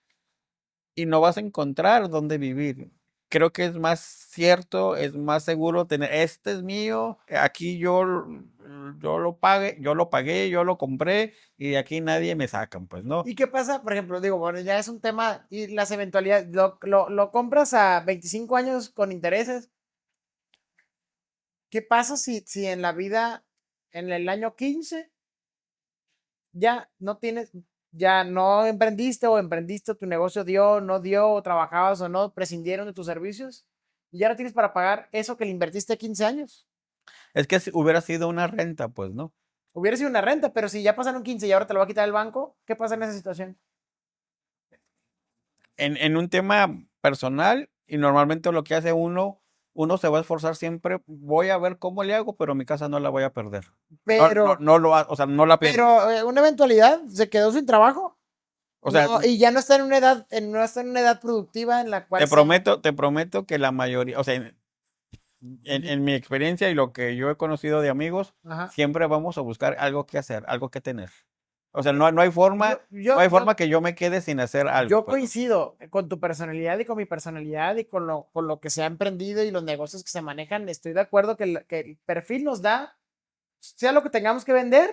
Y no vas a encontrar dónde vivir. Creo que es más cierto, es más seguro tener, este es mío, aquí yo lo pagué, yo lo compré y de aquí nadie me sacan, pues, ¿no? ¿Y qué pasa? Por ejemplo, digo, bueno, ya es un tema y las eventualidades, lo compras a 25 años con intereses. ¿Qué pasa si en la vida, en el año 15 ya no tienes, ya no emprendiste o emprendiste, tu negocio dio, no dio, o trabajabas o no, prescindieron de tus servicios y ya no tienes para pagar eso que le invertiste 15 años? Es que si hubiera sido una renta, pues, ¿no? Hubiera sido una renta, pero si ya pasaron 15 y ahora te lo va a quitar el banco, ¿qué pasa en esa situación? En un tema personal, y normalmente lo que hace uno se va a esforzar siempre, voy a ver cómo le hago, pero mi casa no la voy a perder. Pero, O sea, no la pierdo. pero una eventualidad, se quedó sin trabajo. O sea, No, y ya no está en una edad, no está en una edad productiva en la cual sea. te prometo que la mayoría, o sea, Ujú. en mi experiencia y lo que yo he conocido de amigos, Ajá. siempre vamos a buscar algo que hacer, algo que tener. O sea, Yo, no yo, hay yo, forma que yo me quede sin hacer algo, yo pues. coincido con tu personalidad y con mi personalidad y con lo que se ha emprendido y los negocios que se manejan. Estoy de acuerdo que el perfil nos da, sea lo que tengamos que vender,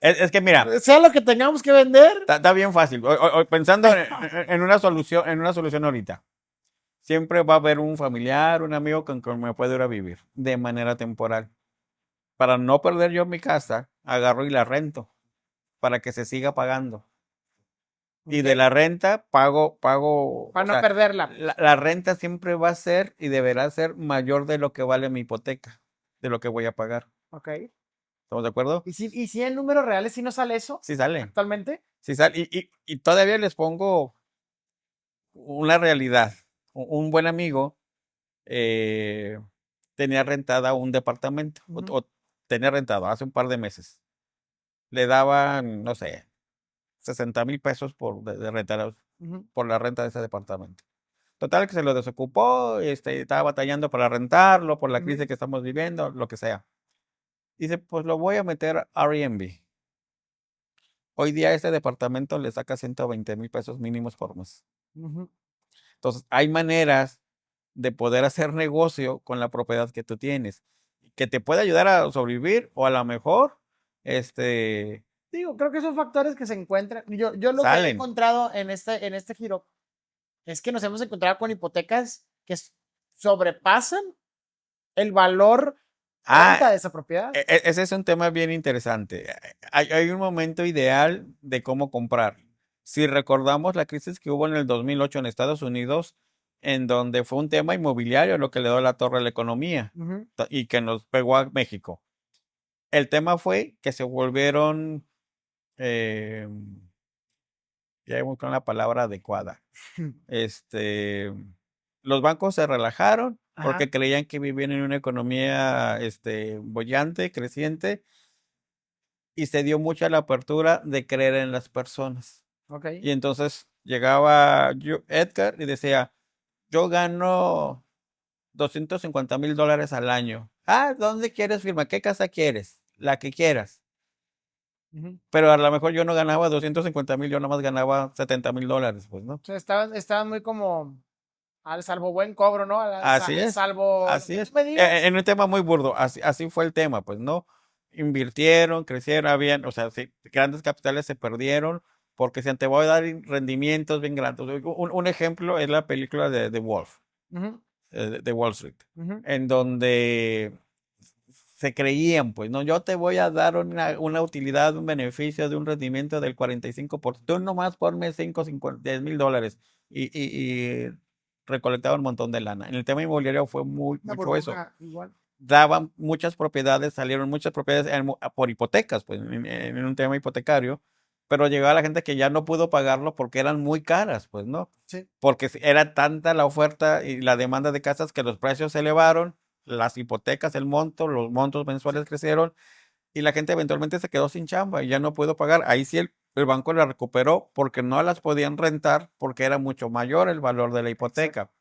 Es que mira, sea lo que tengamos que vender. está bien fácil. Pensando en una solución ahorita. Siempre va a haber un familiar, un amigo con quien me puedo ir a vivir de manera temporal. Para no perder yo mi casa, agarro y la rento para que se siga pagando. Y Ok, de la renta para o no sea, perderla. la renta siempre va a ser y deberá ser mayor de lo que vale mi hipoteca, de lo que voy a pagar. Ok. ¿Estamos de acuerdo? ¿Y si en números reales sí nos sale eso Sí sale, actualmente? sí sale. Y todavía les pongo una realidad. Un buen amigo eh, tenía rentada un departamento, Ujú, o tenía rentado hace un par de meses. Le daban, no sé, 60,000 pesos de renta, ujú, por la renta de ese departamento. Total, que se lo desocupó, estaba batallando para rentarlo, por la ujú. crisis que estamos viviendo, lo que sea. Dice, pues lo voy a meter a Airbnb. Hoy día este departamento le saca 120,000 pesos mínimos por mes. Ujú. Entonces, hay maneras de poder hacer negocio con la propiedad que tú tienes, que te puede ayudar a sobrevivir o a lo mejor, este, Digo, creo que son factores que se encuentran. Yo lo que he salen. encontrado en este giro es que nos hemos encontrado con hipotecas que sobrepasan el valor Ah, renta de esa propiedad. ese es un tema bien interesante. Hay un momento ideal de cómo comprar. Si recordamos la crisis que hubo en el 2008 en Estados Unidos, en donde fue un tema inmobiliario lo que le dio la torre a la economía Ujú, y que nos pegó a México. El tema fue que se volvieron, eh, ya buscar la palabra adecuada. Este, los bancos se relajaron ajá, porque creían que vivían en una economía, bollante, creciente, y se dio mucha la apertura de creer en las personas. ok. Y entonces llegaba Edgar y decía, yo gano $250,000 al año. Ah, ¿dónde quieres firmar? ¿Qué casa quieres? La que quieras. Ujú. Pero a lo mejor yo no ganaba 250,000, yo nomás ganaba $70,000, pues, ¿no? O sea, estaban muy como al salvo buen cobro, ¿no? Así es, Salvo lo así que tú es. me digas. En un tema muy burdo, así fue el tema, pues, ¿no? Invirtieron, crecieron, habían, o sea, sí, grandes capitales se perdieron porque se te voy a dar rendimientos bien grandes. Un ejemplo es la película de Wolf, Ujú, de Wall Street, ujú. en donde se creían, pues, no, yo te voy a dar una utilidad, un beneficio de un rendimiento del 45%, tú nomás ponme 5, 50, $10,000 y recolectaba un montón de lana. En el tema inmobiliario fue Una mucho eso. burbuja igual. Daban muchas propiedades, salieron muchas propiedades por hipotecas, pues, en un tema hipotecario, pero llegaba la gente que ya no pudo pagarlo porque eran muy caras, pues, ¿no? Sí. Porque era tanta la oferta y la demanda de casas que los precios se elevaron, las hipotecas, los montos mensuales crecieron y la gente eventualmente se quedó sin chamba y ya no pudo pagar. Ahí sí el banco la recuperó porque no las podían rentar porque era mucho mayor el valor de la Exacto. hipoteca.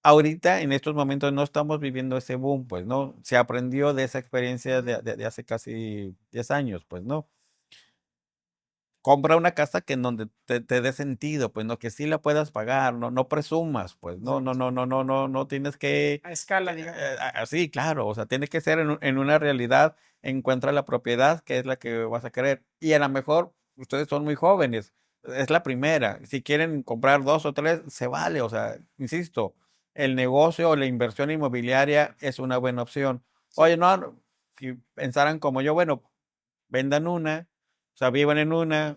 Ahorita, en estos momentos, no estamos viviendo ese boom, pues, ¿no? Se aprendió de esa experiencia Ujú. de hace casi 10 años, pues, ¿no? Compra una casa que en donde te dé sentido, pues, ¿no? Que sí la puedas pagar, no presumas, pues, Exacto. no tienes que, A escala, digamos. sí, claro, o sea, tiene que ser en una realidad, encuentra la propiedad que es la que vas a querer. Y a lo mejor ustedes son muy jóvenes, es la primera. Si quieren comprar dos o tres, se vale, o sea, insisto, el negocio o la inversión inmobiliaria es una buena opción. Sí. Oye, no, si pensaran como yo, bueno, vendan una, o sea, vivan en una,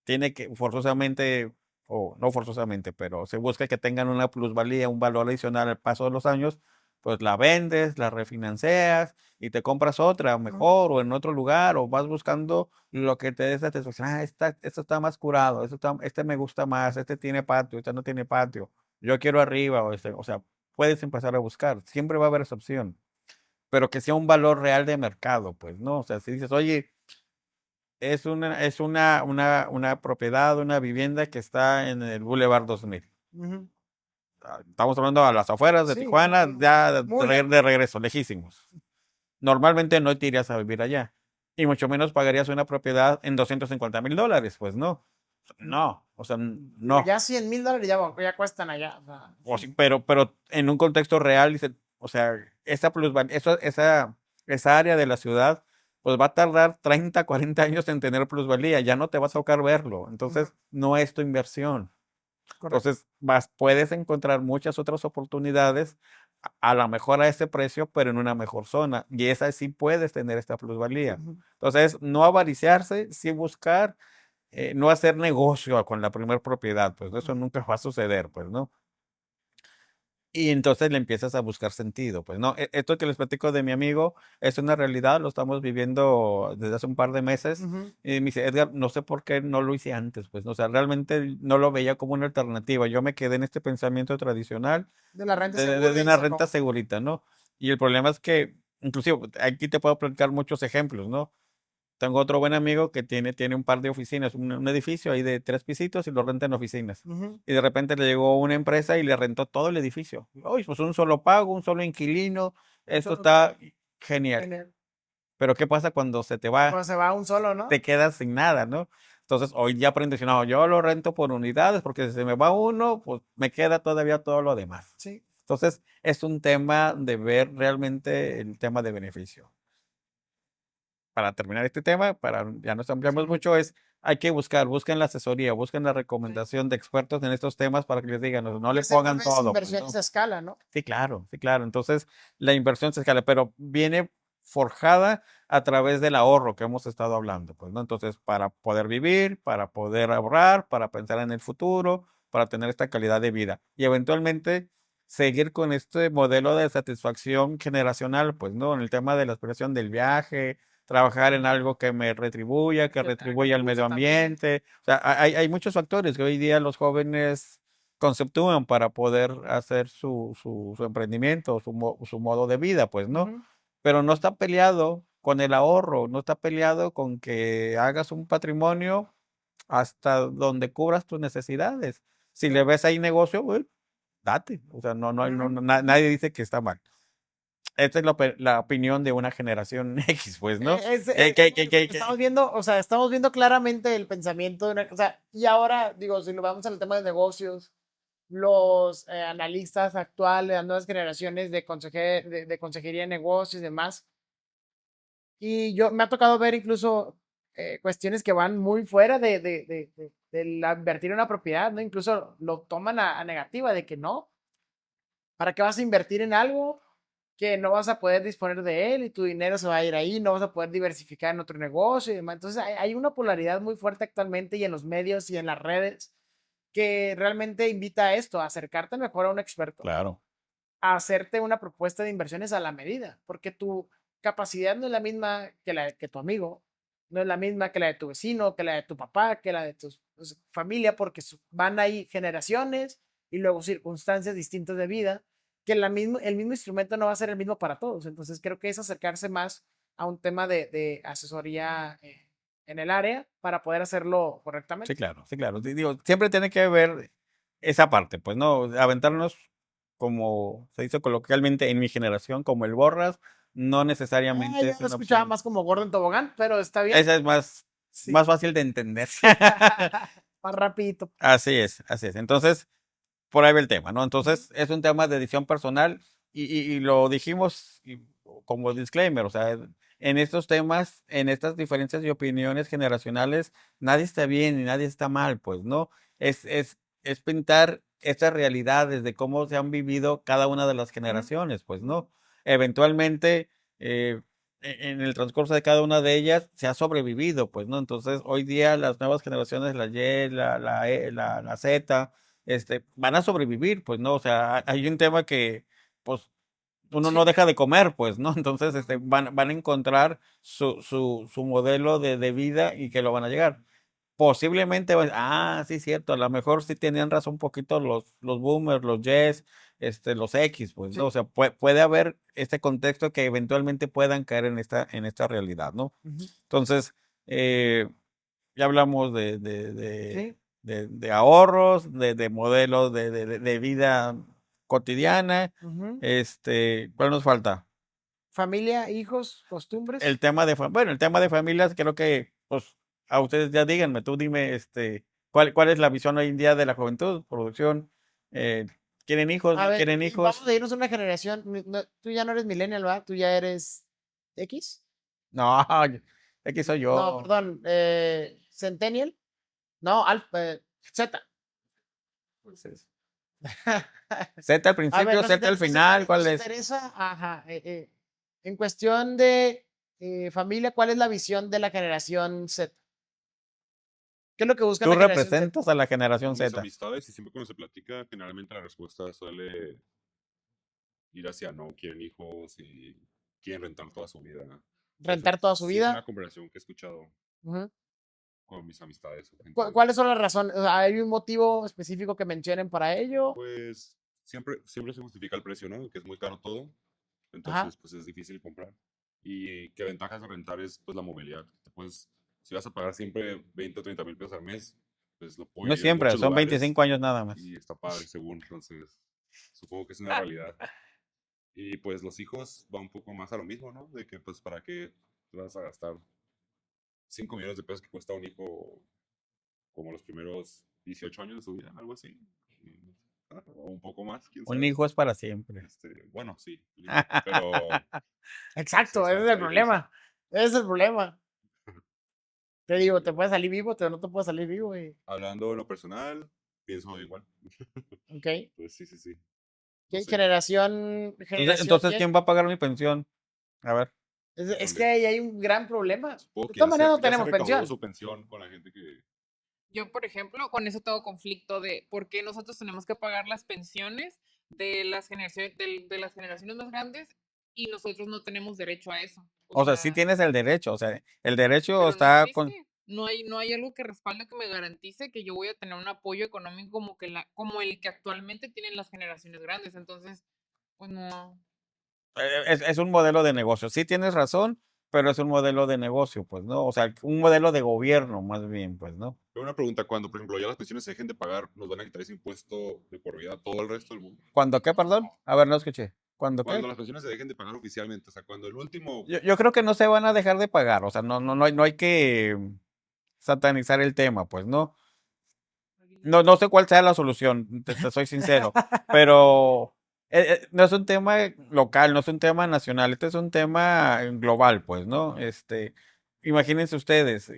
tiene que forzosamente, o no forzosamente, pero se busca que tengan una plusvalía, un valor adicional al paso de los años, pues la vendes, la refinancias y te compras otra Ujú. mejor o en otro lugar o vas buscando lo que te dé satisfacción. Ah, esto está más curado, este me gusta más, este tiene patio, este no tiene patio, yo quiero arriba o sea, puedes empezar a buscar, siempre va a haber esa opción, pero que sea un valor real de mercado, pues, ¿no? O sea, si dices, oye, es una propiedad, una vivienda que está en el Boulevard 2000. Ujú. Estamos hablando a las afueras de Sí, Tijuana, ya muy lejos. de regreso, lejísimos. Normalmente no te irías a vivir allá. Y mucho menos pagarías una propiedad en $250,000, pues no. No, o sea, Digo, no. ya $100,000 ya cuestan allá. O sea, O sí. sí, pero en un contexto real, dice, o sea, esa área de la ciudad, pues va a tardar 30, 40 años en tener plusvalía, ya no te va a tocar verlo. Ujú. Entonces, no es tu inversión. Correcto. Entonces, puedes encontrar muchas otras oportunidades, a lo mejor a ese precio, pero en una mejor zona. Y esa sí puedes tener esta plusvalía. Ujú. Entonces, no avariciarse, sí buscar, no hacer negocio con la primera propiedad, pues eso nunca va a suceder, pues, ¿no? Y entonces le empiezas a buscar sentido, pues, ¿no? Esto que les platico de mi amigo es una realidad, lo estamos viviendo desde hace un par de meses. Ujú. Y me dice, Edgar, no sé por qué no lo hice antes, pues, ¿no? O sea, realmente no lo veía como una alternativa. Yo me quedé en este pensamiento tradicional De la renta de segura y una se renta acabó. segurita, ¿no? Y el problema es que, inclusive, aquí te puedo platicar muchos ejemplos, ¿no? Tengo otro buen amigo que tiene un par de oficinas, un edificio ahí de 3 pisitos y lo renta en oficinas. Ujú. Y de repente le llegó una empresa y le rentó todo el edificio. Oye, pues un solo pago, un solo inquilino, Un esto solo está genial. tener. Pero ¿qué pasa cuando se te va? Cuando se va un solo, ¿no? Te quedas sin nada, ¿no? Entonces hoy ya aprendes, no, yo lo rento por unidades porque si se me va uno, pues me queda todavía todo lo demás. Sí. Entonces es un tema de ver realmente el tema de beneficio. Para terminar este tema, para ya no ampliamos Ujú. mucho, hay que busquen la asesoría, busquen la Sí. recomendación de expertos en estos temas para que les digan, no Y le hacer tal pongan vez todo, pues, inversiones ¿no? a escala, ¿no? Sí, claro, sí, claro. Entonces, la inversión se escala, pero viene forjada a través del ahorro que hemos estado hablando, pues, ¿no? Entonces, para poder vivir, para poder ahorrar, para pensar en el futuro, para tener esta calidad de vida y eventualmente seguir con este modelo de satisfacción generacional, pues, ¿no? En el tema de la aspiración del viaje, trabajar en algo que me retribuya, que Que te haga retribuya al medio gusto también. ambiente. O sea, hay muchos factores que hoy día los jóvenes conceptúan para poder hacer su emprendimiento, su modo de vida, pues, ¿no? Ujú. Pero no está peleado con el ahorro, no está peleado con que hagas un patrimonio hasta donde cubras tus necesidades. Si le ves ahí negocio, güey, date. O sea, nadie dice que está mal. Esta es la opinión de una generación X, pues, ¿no? Estamos viendo, o sea, estamos viendo claramente el pensamiento de o sea, y ahora, digo, si lo vamos al tema de negocios, los analistas actuales, las nuevas generaciones de consejería de negocios y demás, y me ha tocado ver incluso cuestiones que van muy fuera de invertir en una propiedad, ¿no? Incluso lo toman a negativa de que no, ¿para qué vas a invertir en algo que no vas a poder disponer de él y tu dinero se va a ir ahí, no vas a poder diversificar en otro negocio y demás? Entonces hay una polaridad muy fuerte actualmente y en los medios y en las redes que realmente invita a esto, a acercarte mejor a un experto, Claro. a hacerte una propuesta de inversiones a la medida, porque tu capacidad no es la misma que la que tu amigo, no es la misma que la de tu vecino, que la de tu papá, que la de tu familia, porque van ahí generaciones y luego circunstancias distintas de vida, que el mismo instrumento no va a ser el mismo para todos. Entonces creo que es acercarse más a un tema de asesoría en el área para poder hacerlo correctamente. Sí, claro, sí, claro. Digo, siempre tiene que ver esa parte, pues, ¿no? Aventarnos, como se dice coloquialmente en mi generación, como el borras, no necesariamente Yo es lo una escuchaba opción. más como Gordon Tobogán, pero está bien. Esa es más Sí. fácil de entender. Más rapidito. Así es, así es. Entonces, por ahí va el tema, ¿no? Entonces, es un tema de decisión personal y lo dijimos como disclaimer, o sea, en estos temas, en estas diferencias de opiniones generacionales, nadie está bien y nadie está mal, pues, ¿no? Es pintar estas realidades de cómo se han vivido cada una de las generaciones, pues, ¿no? Eventualmente, en el transcurso de cada una de ellas se ha sobrevivido, pues, ¿no? Entonces, hoy día las nuevas generaciones, la Y, la Z, van a sobrevivir, pues, ¿no? O sea, hay un tema que, pues, uno Sí. no deja de comer, pues, ¿no? Entonces, van a encontrar su modelo de vida y que lo van a llegar. Posiblemente, sí, cierto, a lo mejor sí tenían razón un poquito los boomers, los Yes, los X, pues, ¿no? O Sí. sea, puede haber este contexto que eventualmente puedan caer en esta realidad, ¿no? Ujú. Entonces, ya hablamos Sí. de ahorros, de modelos de vida cotidiana. Ujú. ¿Cuál nos falta? Familia, hijos, costumbres. El tema de familias, creo que, pues, a ustedes ya díganme, tú dime, cuál es la visión hoy en día de la juventud, producción, eh, ¿quieren hijos, A no ver, quieren y vamos hijos? a irnos a una generación. Tú ya no eres millennial, ¿va? Tú ya eres X. No, aquí soy No, yo. perdón. Centennial. No, Z. Pues Z al A ver, principio, Z al final, ¿cuál nos es? interesa, ajá, en cuestión de familia, ¿cuál es la visión de la generación Z? ¿Qué es lo que busca Tú la generación Z? representas a la generación Con mis Z. amistades y siempre cuando se platica, generalmente la respuesta suele ir hacia no quieren hijos y quieren rentar toda su vida. Rentar toda su Sí es una vida. conversación que he escuchado Ujú. con mis amistades. o gente ¿Cuáles son las razones? O sea, ¿hay un motivo específico que mencionen para ello? Pues siempre se justifica el precio, ¿no? Que es muy caro todo. Ajá. Entonces, pues es difícil comprar. Y qué ventajas de rentar es pues la movilidad. Pues si vas a pagar siempre 20 o 30 mil pesos al mes, pues lo puedo No vivir en siempre, muchos son lugares 25 años nada más. y está padre según. Entonces, supongo que es una realidad. Y pues los hijos va un poco más a lo mismo, ¿no? De que pues para qué te vas a gastar 5 millones de pesos que cuesta un hijo como los primeros 18 años de su vida, algo así. O un poco más, quién Un sabe. hijo es para siempre. Bueno, sí, pero sí, Exacto, ese es el hay diferencia. problema. Ese es el problema. Te digo, te puede salir vivo, pero no te puede salir vivo. Hablando en lo personal, pienso igual. Ok. Pues sí. No ¿Qué sé, generación Entonces, Y? ¿quién va a pagar mi pensión? A ver. Es que ¿dónde? ahí hay un gran problema. Supongo De que todas maneras no ya se tenemos recaudó pensión. su pensión con la gente que... Yo, por ejemplo, con eso tengo conflicto de por qué nosotros tenemos que pagar las pensiones de las generaciones, de las generaciones más grandes y nosotros no tenemos derecho a eso. O sea, sí tienes el derecho, o sea, el derecho Pero no está con... existe. No hay algo que respalde que me garantice que yo voy a tener un apoyo económico como el que actualmente tienen las generaciones grandes. Entonces, pues no. Es un modelo de negocio. Sí tienes razón, pero es un modelo de negocio, pues, ¿no? O sea, un modelo de gobierno, más bien, pues, ¿no? Pero una pregunta, cuando, por ejemplo, ya las pensiones se dejen de pagar, ¿nos van a quitar ese impuesto de por vida a todo el resto del mundo? ¿Cuándo qué, perdón? A ver, no escuché. ¿Cuándo qué? Cuando las pensiones se dejen de pagar oficialmente, o sea, cuando el último... Yo creo que no se van a dejar de pagar, o sea, no hay que satanizar el tema, pues, ¿no? No sé cuál sea la solución, te soy sincero, pero no es un tema local, no es un tema nacional, este es un tema global, pues, ¿no? Imagínense ustedes,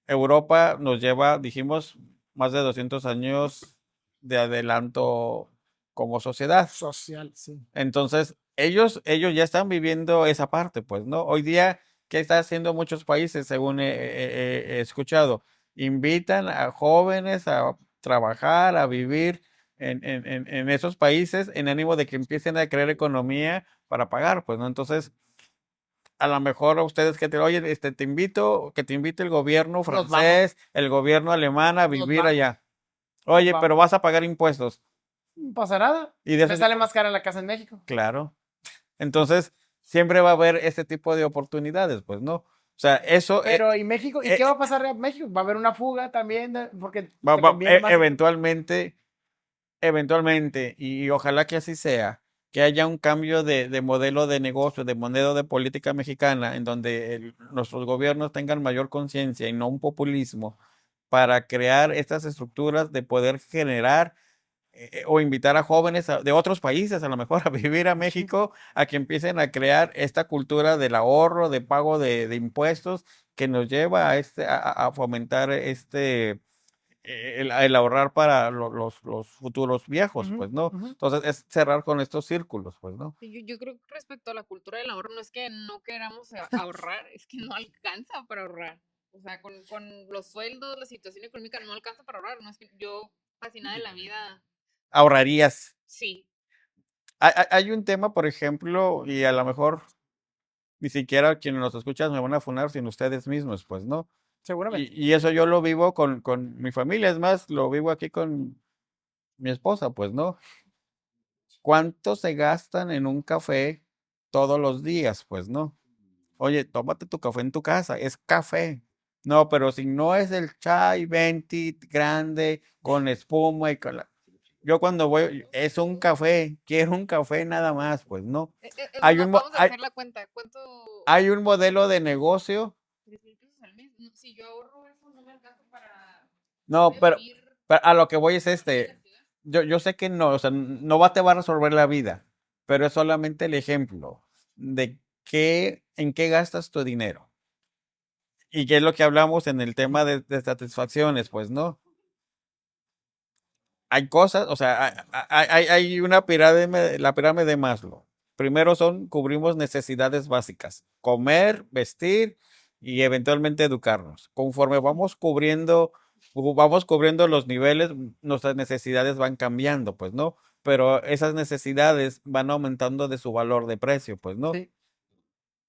Europa nos lleva, dijimos, más de 200 años de adelanto como sociedad. Social, sí. Entonces, ellos ya están viviendo esa parte, pues, ¿no? Hoy día, ¿qué están haciendo muchos países, según he escuchado? Invitan a jóvenes a trabajar, a vivir en esos países en ánimo de que empiecen a crear economía para pagar, pues, ¿no? Entonces, a lo mejor a ustedes oye, te invito, que te invite el gobierno Nos vamos, francés, el gobierno alemán a nos vivir vamos, allá. nos Oye, pero vamos. vas a pagar impuestos. No pasa nada. Y de Me eso, sale más cara la casa en México. claro. Entonces, siempre va a haber este tipo de oportunidades, pues, ¿no? O sea, eso Pero, ¿y México? ¿Y eh, qué va a pasar en México? ¿Va a haber una fuga también? Porque va, te conviene más. eventualmente, y ojalá que así sea, que haya un cambio de modelo de negocio, de modelo de política mexicana, en donde nuestros gobiernos tengan mayor conciencia y no un populismo para crear estas estructuras de poder generar o invitar a jóvenes de otros países a lo mejor a vivir a México, a que empiecen a crear esta cultura del ahorro, de pago de impuestos, que nos lleva a fomentar el ahorrar para los futuros viejos, Ujú, pues, ¿no? ujú. Entonces es cerrar con estos círculos, pues, ¿no? Sí, yo creo que respecto a la cultura del ahorro, no es que no queramos ahorrar, es que no alcanza para ahorrar. O sea, con los sueldos, la situación económica no alcanza para ahorrar. No es que yo, fascinada de la vida, Ahorrarías. sí. Hay un tema, por ejemplo, y a lo mejor ni siquiera quienes nos escuchan me van a funar sin ustedes mismos, pues, ¿no? Seguramente. Y eso yo lo vivo con mi familia, es más, lo vivo aquí con mi esposa, pues, ¿no? ¿Cuánto se gastan en un café todos los días? Pues, ¿no? Oye, tómate tu café en tu casa, es café. No, pero si no es el chai venti grande con espuma y con yo cuando voy, es un café, quiero un café nada más, pues, ¿no? Es más, Hay un, mo- vamos a hay, hacer la cuenta. ¿Cuánto? hay un modelo de negocio. 3,000 pesos al mes. No, si yo ahorro eso, no me alcanza para No, pero, vivir pero a lo que voy es aquí en la ciudad. yo sé que no, o sea, te va a resolver la vida, pero es solamente el ejemplo de en qué gastas tu dinero. Y qué es lo que hablamos en el tema de satisfacciones, pues, ¿no? Hay cosas, o sea, hay una pirámide, la pirámide de Maslow. Primero cubrimos necesidades básicas, comer, vestir y eventualmente educarnos. Conforme vamos cubriendo los niveles, nuestras necesidades van cambiando, pues, ¿no? Pero esas necesidades van aumentando de su valor de precio, pues, ¿no? Sí.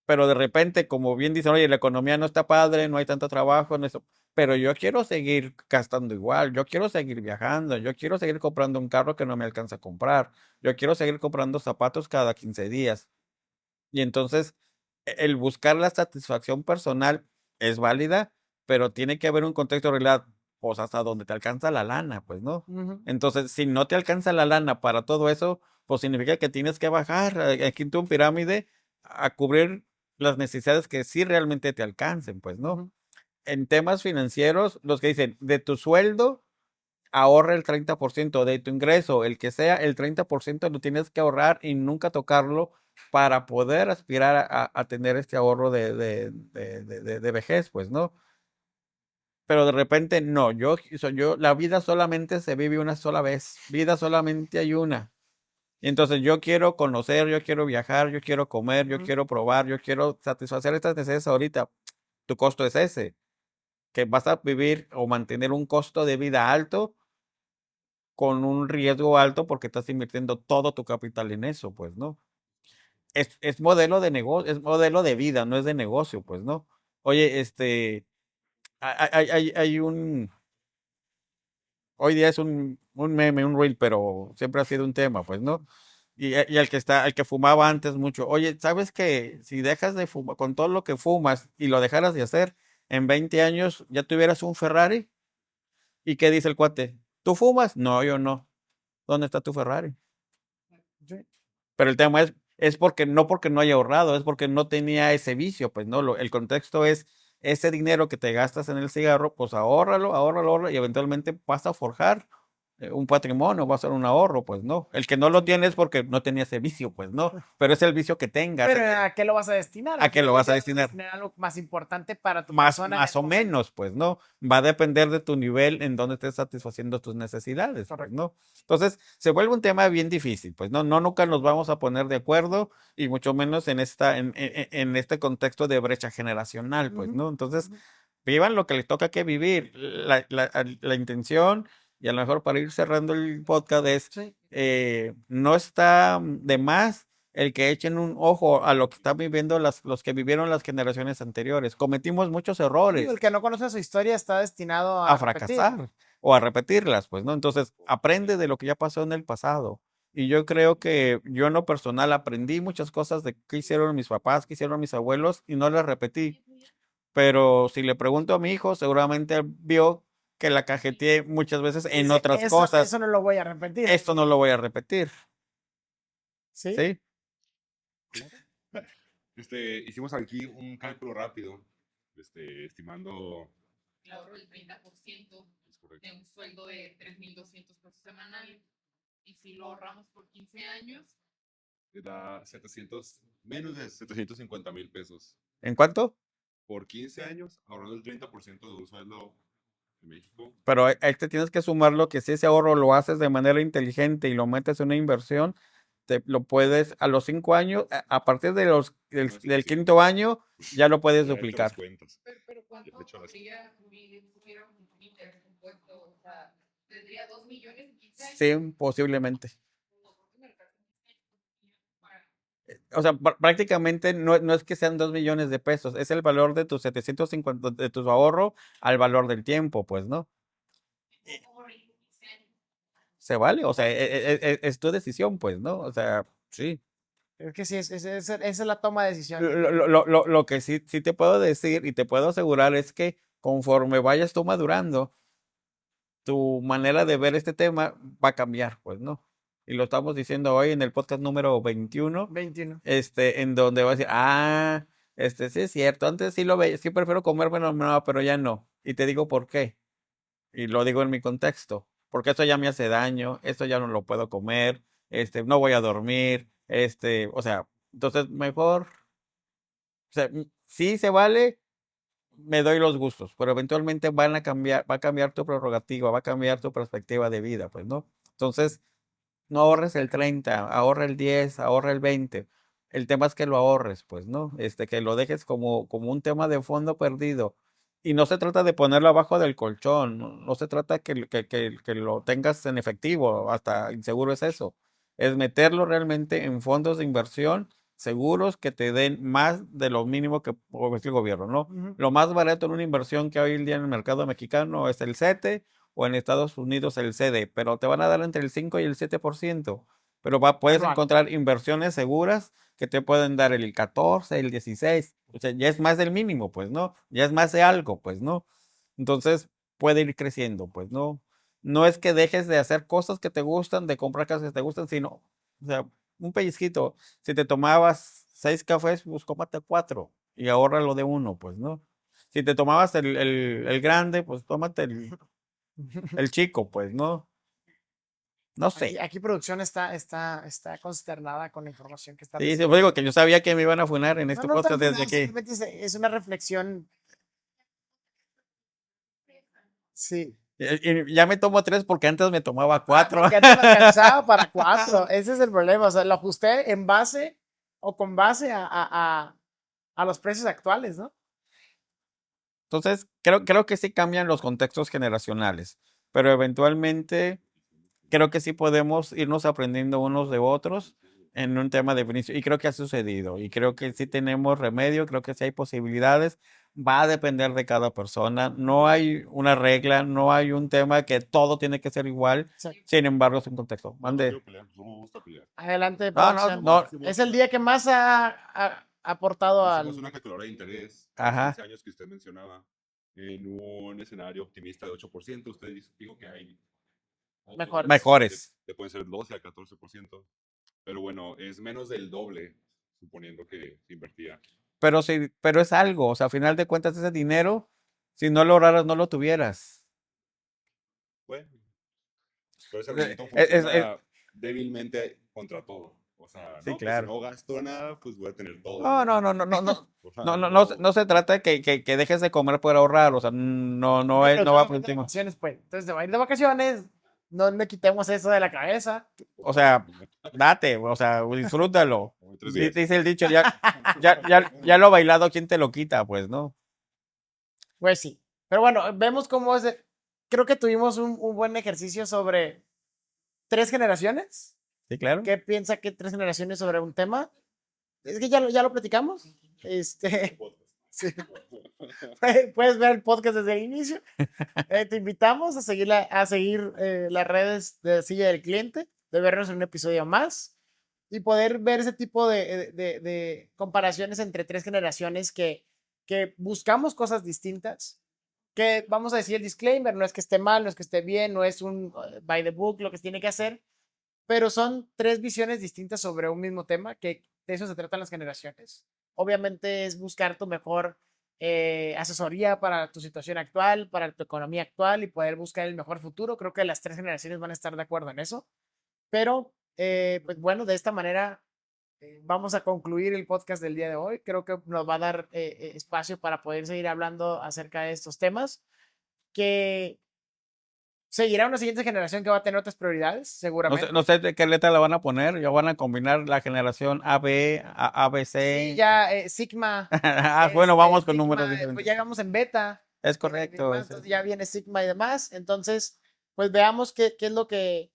Pero de repente, como bien dicen, oye, la economía no está padre, no hay tanto trabajo en eso, pero yo quiero seguir gastando igual, yo quiero seguir viajando, yo quiero seguir comprando un carro que no me alcanza a comprar, yo quiero seguir comprando zapatos cada 15 días. Y entonces, el buscar la satisfacción personal es válida, pero tiene que haber un contexto de realidad, pues hasta donde te alcanza la lana, pues, ¿no? Ujú. Entonces, si no te alcanza la lana para todo eso, pues significa que tienes que bajar aquí en tu pirámide a cubrir las necesidades que sí realmente te alcancen, pues, ¿no? Ujú. En temas financieros, los que dicen, de tu sueldo, ahorra el 30% de tu ingreso, el que sea, el 30% lo tienes que ahorrar y nunca tocarlo para poder aspirar a tener este ahorro de vejez, pues, ¿no? Pero de repente, no, la vida solamente se vive una sola vez, vida solamente hay una. Y entonces yo quiero conocer, yo quiero viajar, yo quiero comer, yo Ujú. quiero probar, yo quiero satisfacer estas necesidades ahorita. Tu costo es ese, que vas a vivir o mantener un costo de vida alto con un riesgo alto porque estás invirtiendo todo tu capital en eso, pues, ¿no? Es modelo de negocio, es modelo de vida, no es de negocio, pues, ¿no? Oye, hay hoy día es un meme, un reel, pero siempre ha sido un tema, pues, ¿no? Y el que fumaba antes mucho, oye, ¿sabes que si dejas de fumar, con todo lo que fumas y lo dejaras de hacer, en 20 años ya tuvieras un Ferrari? ¿Y qué dice el cuate? ¿Tú fumas? No, yo no. ¿Dónde está tu Ferrari? Sí. Pero el tema es porque no haya ahorrado, es porque no tenía ese vicio, pues no, el contexto es ese dinero que te gastas en el cigarro, pues ahórralo, y eventualmente vas a forjar un patrimonio, va a ser un ahorro, pues no. El que no lo tiene es porque no tenía ese vicio, pues no, pero es el vicio que tengas. Pero ¿a qué lo vas a destinar? ¿A Al qué lo final del vas a día destinar? a algo más importante para tu Más, persona en más el o momento. menos, pues, ¿no? Va a depender de tu nivel en donde estés satisfaciendo tus necesidades, pues, Correcto. ¿no? Entonces, se vuelve un tema bien difícil, pues, ¿no? No nunca nos vamos a poner de acuerdo y mucho menos en este contexto de brecha generacional, pues, Ujú, ¿no? Entonces, ujú. vivan lo que les toca que vivir. La intención, y a lo mejor para ir cerrando el podcast, es, Sí. no está de más el que echen un ojo a lo que están viviendo los que vivieron las generaciones anteriores. Cometimos muchos Digo, errores el que no conoce su historia está destinado a a repetir. fracasar o a repetirlas, pues, ¿no? Entonces, aprende de lo que ya pasó en el pasado. Y yo creo que yo en lo personal aprendí muchas cosas de qué hicieron mis papás, qué hicieron mis abuelos y no las repetí. Pero si le pregunto a mi hijo, seguramente él vio que la cajeteé muchas veces en Dice, otras cosas. eso no lo voy a repetir. Esto no lo voy a repetir, ¿Sí? ¿sí? Hicimos aquí un cálculo rápido, estimando, El ahorro del 30% es correcto, de un sueldo de 3,200 pesos semanales. Y si lo ahorramos por 15 años, te da 700, menos de 750,000 pesos. ¿En cuánto? Por 15 años, ahorrando el 30% de un sueldo en México. Pero a este tienes que sumarlo que si ese ahorro lo haces de manera inteligente y lo metes en una inversión, te lo puedes a los 5 años, a partir de No es del suficiente. quinto año, ya lo puedes Ya he hecho las duplicar. cuentas. pero ¿cuánto Ya he hecho las podría vivir si tuviera un interés compuesto? O sea, tendría 2 millones en 15 años. Sí, posiblemente. O sea, prácticamente no es que sean 2 millones de pesos, es el valor de tus 750, de tu ahorro al valor del tiempo, pues, ¿no? Se vale, o sea, es tu decisión, pues, ¿no? O sea, sí. Es que sí, esa es la toma de decisión. Lo que sí te puedo decir y te puedo asegurar es que conforme vayas tú madurando, tu manera de ver este tema va a cambiar, pues, ¿no? Y lo estamos diciendo hoy en el podcast número 21, 21. en donde va a decir, sí es cierto, antes sí lo veía, sí prefiero comer, bueno, no, pero ya no. Y te digo por qué. Y lo digo en mi contexto, porque esto ya me hace daño, esto ya no lo puedo comer, no voy a dormir, o sea, entonces mejor, o sea, sí se vale, me doy los gustos, pero eventualmente va a cambiar tu prerrogativa, va a cambiar tu perspectiva de vida, pues, ¿no? Entonces, no ahorres el 30, ahorra el 10, ahorra el 20. El tema es que lo ahorres, pues, ¿no? Que lo dejes como un tema de fondo perdido. Y no se trata de ponerlo abajo del colchón, no se trata que lo tengas en efectivo, hasta inseguro es eso. Es meterlo realmente en fondos de inversión seguros que te den más de lo mínimo que ofrece el gobierno, ¿no? Ujú. Lo más barato en una inversión que hoy en día en el mercado mexicano es el CETE o en Estados Unidos el CD, pero te van a dar entre el 5 y el 7%. Pero puedes Anual. encontrar inversiones seguras que te pueden dar el 14, el 16. O sea, ya es más del mínimo, pues, ¿no? Ya es más de algo, pues, ¿no? Entonces, puede ir creciendo, pues, ¿no? No es que dejes de hacer cosas que te gustan, de comprar cosas que te gustan, sino, o sea, un pellizquito. Si te tomabas 6 cafés, pues cómate 4 y ahórralo de uno, pues, ¿no? Si te tomabas el grande, pues tómate el chico, pues, ¿no? No sé. Aquí producción está consternada con la información que está Sí, sí, recibiendo. pues digo que yo sabía que me iban a funar en No, este no podcast tanto desde nada, aquí. simplemente es una reflexión. Sí. Y ya me tomo 3 porque antes me tomaba 4. Porque antes me alcanzaba para 4. Ese es el problema. O sea, lo ajusté en base o con base a los precios actuales, ¿no? Entonces, creo que sí cambian los contextos generacionales, pero eventualmente creo que sí podemos irnos aprendiendo unos de otros en un tema de beneficio. Y creo que ha sucedido. Y creo que sí tenemos remedio, creo que sí hay posibilidades. Va a depender de cada persona. No hay una regla, no hay un tema que todo tiene que ser igual. Exacto. Sin embargo, es un contexto. No Mande. quiero pelear, no me gusta pelear. Adelante, No, producción. no. Es el día que más ha aportado Hicimos al... una calculadora de interés Ajá. 15 años que usted mencionaba. En un escenario optimista de 8%, usted dijo que hay otros Mejores. que pueden ser 12 al 14%. Pero bueno, es menos del doble, suponiendo que se invertía. Pero sí, pero es algo. O sea, a final de cuentas, ese dinero, si no lo ahorraras, no lo tuvieras. Bueno, pero ese Eh, argumento es- es- funciona débilmente contra todo. O sea, Sí, no, que si claro. no gasto nada, pues voy a tener todo. No. O sea, No se trata de que dejes de comer por ahorrar. O sea, no Pero va tú por el vas de tema. vacaciones, pues. Entonces, se va a ir de vacaciones. No le quitemos eso de la cabeza. O sea, date, o sea, disfrútalo. Como 3 días. Dice el dicho, ya lo bailado, ¿quién te lo quita? Pues, ¿no? Pues sí. Pero bueno, vemos cómo es. Creo que tuvimos un buen ejercicio sobre 3 generaciones. Sí, claro. ¿Qué piensa que 3 generaciones sobre un tema? Es que ya lo platicamos. Sí. Puedes ver el podcast desde el inicio. Te invitamos a seguir las redes de Silla del Cliente, de vernos en un episodio más y poder ver ese tipo de comparaciones entre 3 generaciones que buscamos cosas distintas. Que vamos a decir el disclaimer, no es que esté mal, no es que esté bien, no es un by the book lo que se tiene que hacer, pero son 3 visiones distintas sobre un mismo tema, que de eso se tratan las generaciones. Obviamente es buscar tu mejor asesoría para tu situación actual, para tu economía actual y poder buscar el mejor futuro. Creo que las 3 generaciones van a estar de acuerdo en eso. Pero, pues bueno, de esta manera vamos a concluir el podcast del día de hoy. Creo que nos va a dar espacio para poder seguir hablando acerca de estos temas que seguirá una siguiente generación que va a tener otras prioridades, seguramente. No sé de qué letra la van a poner. Ya van a combinar la generación AB, ABC. Sí, ya Sigma. Bueno, vamos con Sigma, números pues diferentes. ya vamos en beta. Es correcto. Entonces ya viene Sigma y demás. Entonces, pues veamos qué es lo que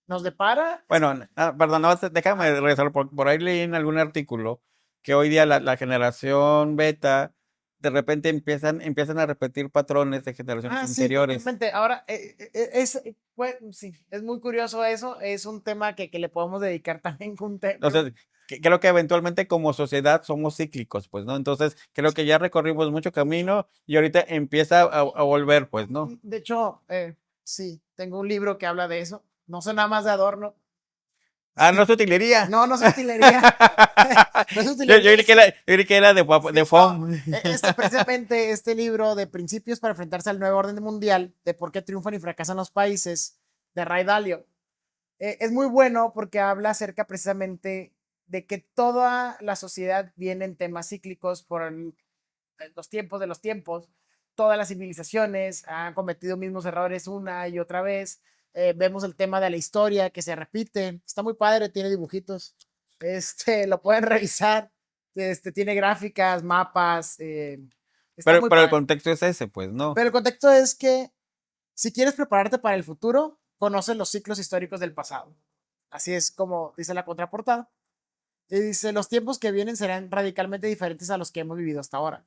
nos depara. Bueno, perdón, déjame regresar. Por ahí leí en algún artículo que hoy día la generación beta de repente empiezan a repetir patrones de generaciones Sí, anteriores. totalmente. Ahora, pues, sí, es muy curioso eso. Es un tema que le podemos dedicar también con un tema. Entonces, creo que eventualmente como sociedad somos cíclicos, pues, ¿no? Entonces, creo que ya recorrimos mucho camino y ahorita empieza a volver, pues, ¿no? De hecho, sí, tengo un libro que habla de eso. No son nada más de adorno. No es utilería. No es utilería. No es Yo utilería. creí que era de FOM. Precisamente este libro de Principios para enfrentarse al nuevo orden mundial, de por qué triunfan y fracasan los países, de Ray Dalio, es muy bueno porque habla acerca precisamente de que toda la sociedad viene en temas cíclicos por los tiempos de los tiempos. Todas las civilizaciones han cometido mismos errores una y otra vez. Vemos el tema de la historia que se repite. Está muy padre, tiene dibujitos. Lo pueden revisar. Tiene gráficas, mapas. Pero el contexto es ese, pues, ¿no? Pero el contexto es que si quieres prepararte para el futuro, conoces los ciclos históricos del pasado. Así es como dice la contraportada. Y dice, los tiempos que vienen serán radicalmente diferentes a los que hemos vivido hasta ahora,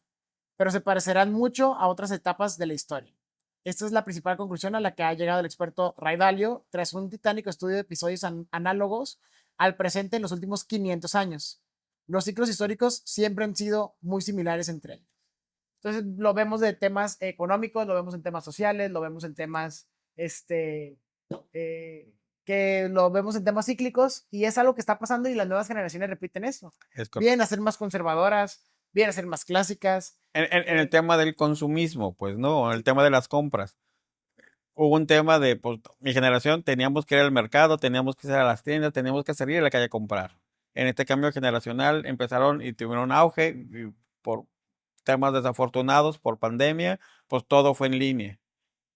pero se parecerán mucho a otras etapas de la historia. Esta es la principal conclusión a la que ha llegado el experto Ray Dalio tras un titánico estudio de episodios análogos al presente en los últimos 500 años. Los ciclos históricos siempre han sido muy similares entre ellos. Entonces lo vemos de temas económicos, lo vemos en temas sociales, lo vemos en temas que lo vemos en temas cíclicos y es algo que está pasando y las nuevas generaciones repiten eso. Vienen a ser más conservadoras, vienen a ser más clásicas. En el tema del consumismo, pues, ¿no? En el tema de las compras. Hubo un tema de, pues, mi generación teníamos que ir al mercado, teníamos que ir a las tiendas, teníamos que salir a la calle a comprar. En este cambio generacional empezaron y tuvieron auge y por temas desafortunados, por pandemia, pues todo fue en línea.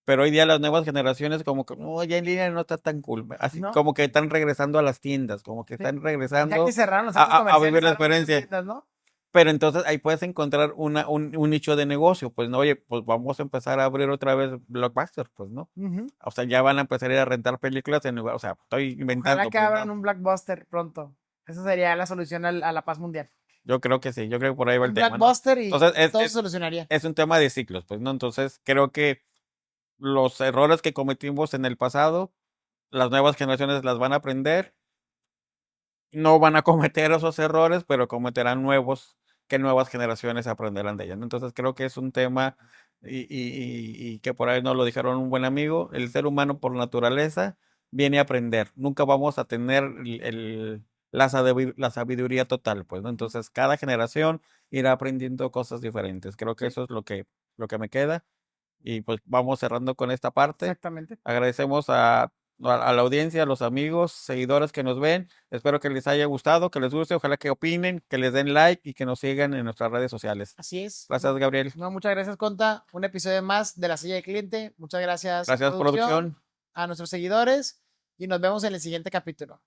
Pero hoy día las nuevas generaciones como que, no, ya en línea no está tan cool. Así ¿No? como que están regresando a las tiendas, como que están regresando Ya que cerraron los a vivir la experiencia. Tiendas, ¿no? Pero entonces ahí puedes encontrar un nicho de negocio, pues no, oye, pues vamos a empezar a abrir otra vez Blockbuster, pues no. O sea, ya van a empezar a ir a rentar películas en lugar, o sea, estoy inventando. Ojalá que pues, abran ¿no? un Blockbuster pronto. Esa sería la solución a la paz mundial. Yo creo que sí, yo creo que por ahí va el Un tema, ¿no? blockbuster y Entonces, todo se solucionaría. es un tema de ciclos, pues, ¿no? Entonces, creo que los errores que cometimos en el pasado, las nuevas generaciones las van a aprender, no van a cometer esos errores, pero cometerán nuevos que nuevas generaciones aprenderán de ellos, ¿no? Entonces, creo que es un tema y que por ahí nos lo dijeron un buen amigo, el ser humano por naturaleza viene a aprender, nunca vamos a tener la sabiduría total, pues, ¿no? Entonces, cada generación irá aprendiendo cosas diferentes. Creo que Sí. eso es lo que me queda. Y pues vamos cerrando con esta parte. Exactamente. Agradecemos a la audiencia, a los amigos, seguidores que nos ven. Espero que les haya gustado, que les guste. Ojalá que opinen, que les den like y que nos sigan en nuestras redes sociales. Así es. Gracias, Gabriel. No, muchas gracias, Conta. Un episodio más de La Silla del Cliente. Muchas gracias, Gracias, producción. a nuestros seguidores y nos vemos en el siguiente capítulo.